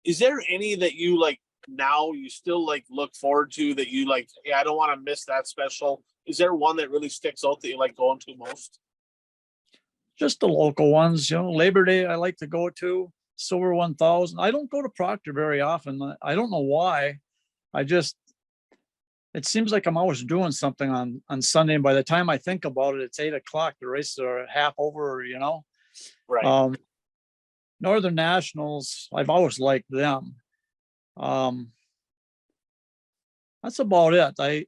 Is there any that you like now you still like look forward to, that you like, yeah, I don't want to miss that special? Is there one that really sticks out that you like going to most? Just the local ones, Labor Day I like to go to, Silver 1000. I don't go to Proctor very often. I don't know why. It seems like I'm always doing something on Sunday, and by the time I think about it, it's 8:00. The races are half over, Right. Northern Nationals, I've always liked them. That's about it.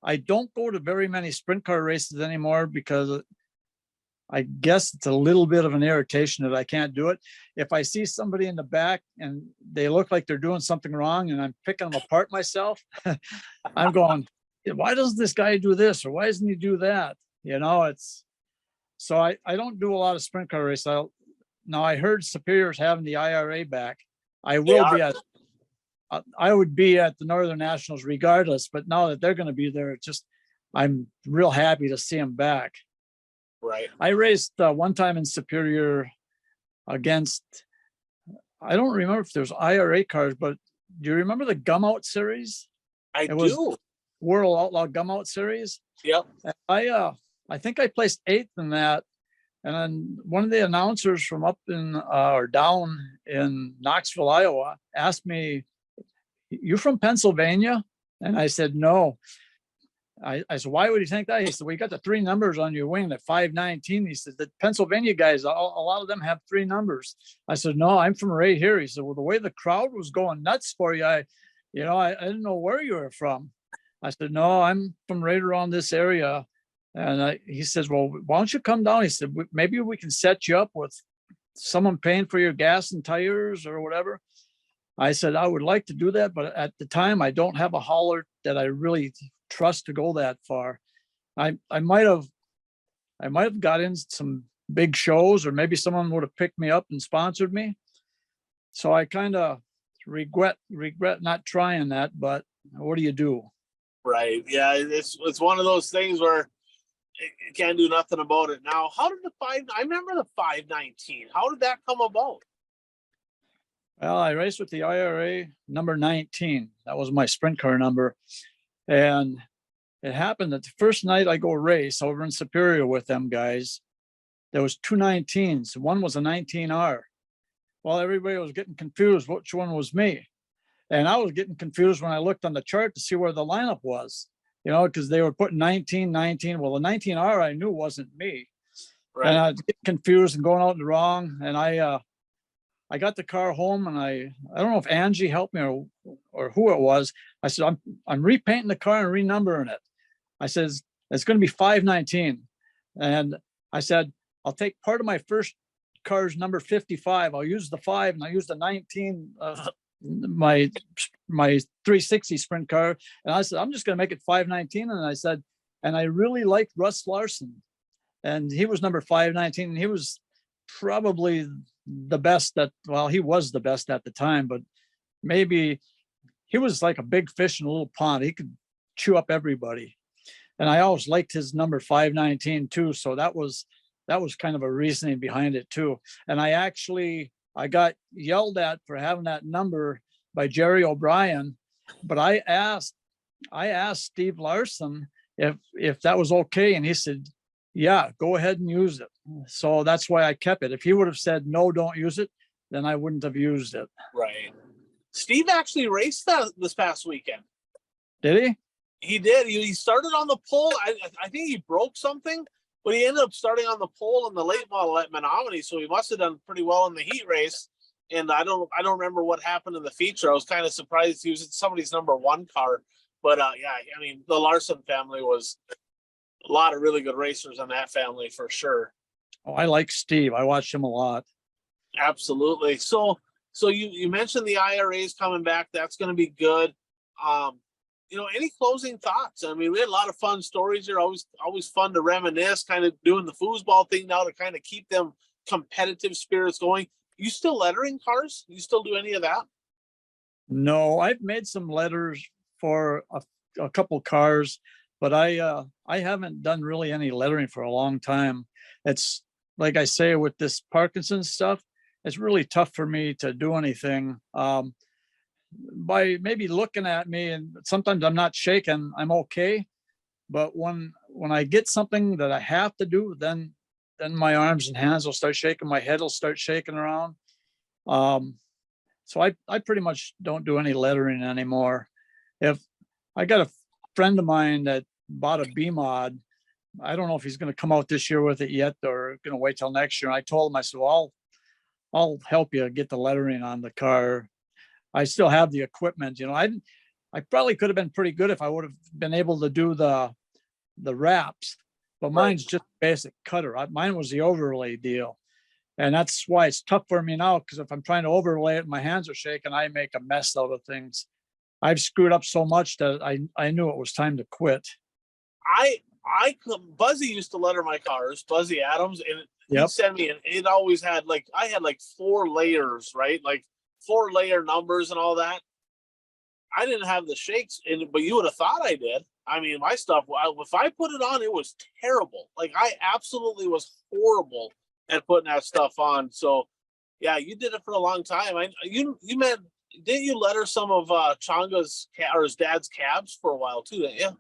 I don't go to very many sprint car races anymore, because I guess it's a little bit of an irritation that I can't do it. If I see somebody in the back and they look like they're doing something wrong and I'm picking them apart myself, I'm going, why doesn't this guy do this? Or why doesn't he do that? It's, so I don't do a lot of sprint car race. Now I heard Superior's having the IRA back. I would be at the Northern Nationals regardless, but now that they're going to be there, I'm real happy to see them back. Right. I raced one time in Superior against, I don't remember if there's IRA cars, but do you remember the G.O.A.T series? It was World Outlaw G.O.A.T series. Yep. I think I placed 8th in that. And then one of the announcers from up in or down in Knoxville, Iowa, asked me, "You from Pennsylvania?" And I said, "No." I said, "Why would you think that?" He said, "Well, you got the 3 numbers on your wing, the 519. He said, "The Pennsylvania guys, a lot of them have 3 numbers." I said, "No, I'm from right here." He said, "Well, the way the crowd was going nuts for you, I didn't know where you were from." I said, "No, I'm from right around this area." And he says, "Well, why don't you come down?" He said, "Maybe we can set you up with someone paying for your gas and tires or whatever." I said, "I would like to do that, but at the time I don't have a hauler that I really trust to go that far." I might have got in some big shows, or maybe someone would have picked me up and sponsored me. So I kind of regret not trying that, but what do you do? Right. Yeah, it's one of those things where you can't do nothing about it. Now, how did I remember the 519. How did that come about? Well, I raced with the IRA number 19. That was my sprint car number. And it happened that the first night I go race over in Superior with them guys, there was 2 19s. One was a 19R. Well, everybody was getting confused which one was me. And I was getting confused when I looked on the chart to see where the lineup was, because they were putting 19, 19. Well, the 19R I knew wasn't me. Right. And I was getting confused and going out in the wrong. And I got the car home, and I don't know if Angie helped me or who it was. I said, I'm repainting the car and renumbering it. I says, it's going to be 519. And I said, I'll take part of my first car's number 55. I'll use the 5 and I'll use the 19, my 360 sprint car. And I said, I'm just going to make it 519. And I said, and I really liked Russ Larson. And he was number 519. And he was probably the best he was the best at the time, but maybe he was like a big fish in a little pond. He could chew up everybody. And I always liked his number 519 too. So that was kind of a reasoning behind it too. And I got yelled at for having that number by Jerry O'Brien, but I asked Steve Larson if that was okay. And he said, yeah, go ahead and use it. So that's why I kept it. If he would have said, no, don't use it, then I wouldn't have used it. Right. Steve actually raced that this past weekend. Did he? He did. He started on the pole. I think he broke something, but he ended up starting on the pole in the late model at Menominee. So he must have done pretty well in the heat race. And I don't remember what happened in the feature. I was kind of surprised he was in somebody's number 1 car. But yeah, I mean, the Larson family was a lot of really good racers in that family for sure. Oh, I like Steve. I watched him a lot. Absolutely. So you mentioned the IRAs coming back. That's going to be good. Any closing thoughts? I mean, we had a lot of fun stories here. Always fun to reminisce, kind of doing the foosball thing now to kind of keep them competitive spirits going. You still lettering cars? You still do any of that? No, I've made some letters for a couple cars, but I haven't done really any lettering for a long time. It's like I say, with this Parkinson's stuff, it's really tough for me to do anything. By maybe looking at me, and sometimes I'm not shaking, I'm okay. But when I get something that I have to do, then my arms and hands will start shaking, my head will start shaking around. So I pretty much don't do any lettering anymore. If I got a friend of mine that bought a B-Mod, I don't know if he's going to come out this year with it yet or going to wait till next year. And I told him, I said, well, I'll help you get the lettering on the car. I still have the equipment. I probably could have been pretty good if I would have been able to do the wraps, but mine's just basic cutter. Mine was the overlay deal. And that's why it's tough for me now, because if I'm trying to overlay it, my hands are shaking, I make a mess out of things. I've screwed up so much that I knew it was time to quit. Buzzy used to letter my cars, Buzzy Adams, and he'd Yep. send me, and it always had I had 4 layers, right? 4-layer numbers and all that. I didn't have the shakes, but you would have thought I did. I mean, my stuff, if I put it on, it was terrible. I absolutely was horrible at putting that stuff on. So, yeah, you did it for a long time. Didn't you letter some of Chonga's or his dad's cabs for a while too? Didn't you?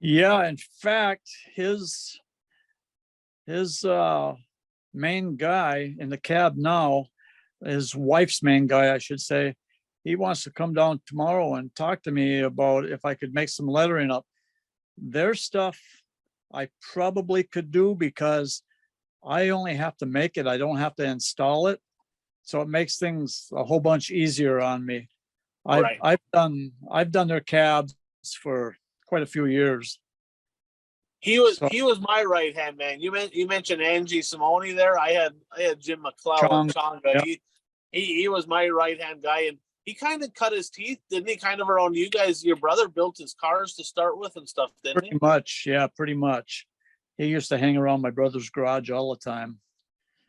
Yeah, in fact, his main guy in the cab now, his wife's main guy, I should say, he wants to come down tomorrow and talk to me about if I could make some lettering up. Their stuff I probably could do because I only have to make it. I don't have to install it. So it makes things a whole bunch easier on me. I've done their cabs for quite a few years. He was my right hand man. You mentioned Angie Simone there. I had Jim McClellan. Chonga. Yep. He was my right hand guy, and he kind of cut his teeth, didn't he? Kind of around you guys. Your brother built his cars to start with and stuff, didn't he? Pretty much, yeah, pretty much. He used to hang around my brother's garage all the time.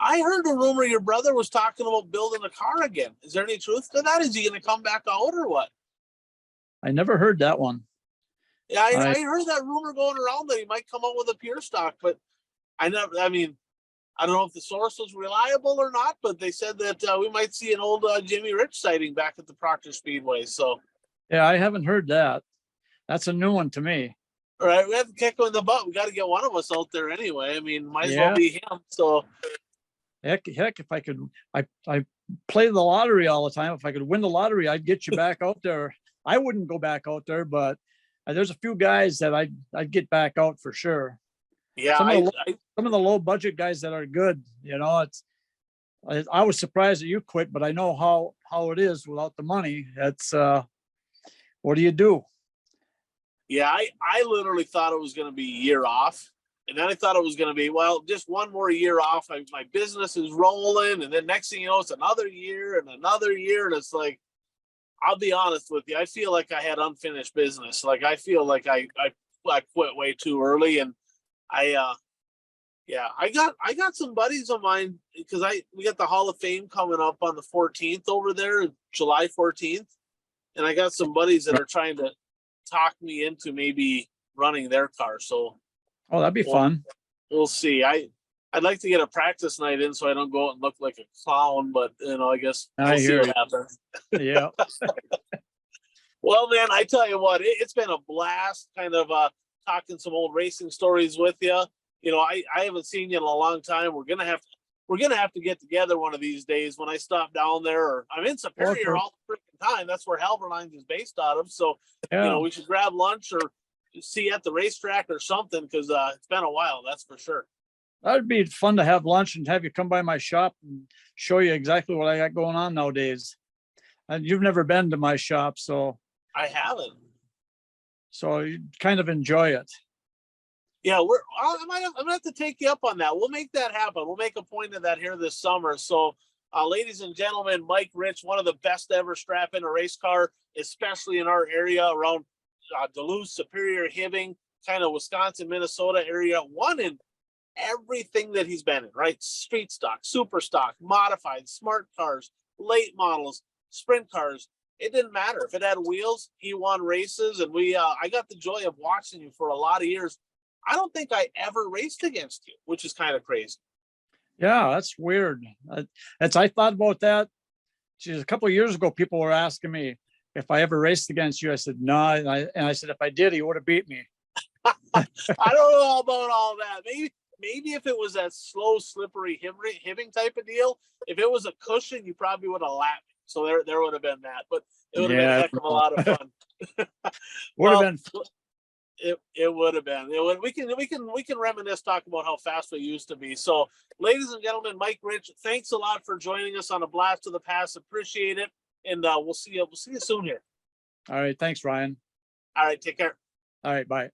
I heard a rumor your brother was talking about building a car again. Is there any truth to that? Is he going to come back out or what? I never heard that one. Yeah, I heard that rumor going around that he might come out with a pure stock, but I don't know if the source was reliable or not, but they said that we might see an old Jimmy Rich sighting back at the Proctor Speedway. So, yeah, I haven't heard that. That's a new one to me. All right, we have to kick him in the butt. We got to get one of us out there anyway. I mean, might as well be him. So, heck, if I could, I play the lottery all the time. If I could win the lottery, I'd get you back out there. I wouldn't go back out there, but there's a few guys that I'd get back out for sure. Yeah, some of the low budget guys that are good. I was surprised that you quit, but I know how it is without the money. It's what do you do? Yeah, I literally thought it was going to be a year off. And then I thought it was going to be, just one more year off. My business is rolling. And then next thing you know, it's another year and another year. And it's I'll be honest with you. I feel like I had unfinished business. I feel like I quit way too early. And I got some buddies of mine because we got the Hall of Fame coming up on the 14th over there, July 14th. And I got some buddies that are trying to talk me into maybe running their car. So, that'd be fun. We'll see. I'd like to get a practice night in so I don't go out and look like a clown, but I guess we'll see what happens. Yeah. Well, man, I tell you what, it's been a blast kind of talking some old racing stories with you. I haven't seen you in a long time. We're gonna have to get together one of these days when I stop down there, or I'm in Superior all the freaking time. That's where Halberlines is based out of. So, we should grab lunch or see you at the racetrack or something, because it's been a while, that's for sure. That'd be fun to have lunch and have you come by my shop and show you exactly what I got going on nowadays. And you've never been to my shop, so I haven't. So you kind of enjoy it. Yeah, I'm gonna have to take you up on that. We'll make that happen. We'll make a point of that here this summer. So, ladies and gentlemen, Mike Rich, one of the best ever strap in a race car, especially in our area around Duluth, Superior, Hibbing, kind of Wisconsin, Minnesota area. Won in everything that he's been in, right? Street stock, super stock, modified, smart cars, late models, sprint cars. It didn't matter if it had wheels. He won races, and I got the joy of watching you for a lot of years. I don't think I ever raced against you, which is kind of crazy. Yeah, that's weird. I thought about that. Geez, a couple of years ago, people were asking me if I ever raced against you. I said no, and I said if I did, he would have beat me. I don't know about all that. Maybe if it was that slow, slippery Hibbing type of deal, if it was a cushion, you probably would have lapped me. So there would have been that, but it would have been a heck of a lot of fun. Would have been. It would have been. We can reminisce, talk about how fast we used to be. So, ladies and gentlemen, Mike Rich, thanks a lot for joining us on a Blast of the Past. Appreciate it, and we'll see you soon here. All right, thanks, Ryan. All right, take care. All right, bye.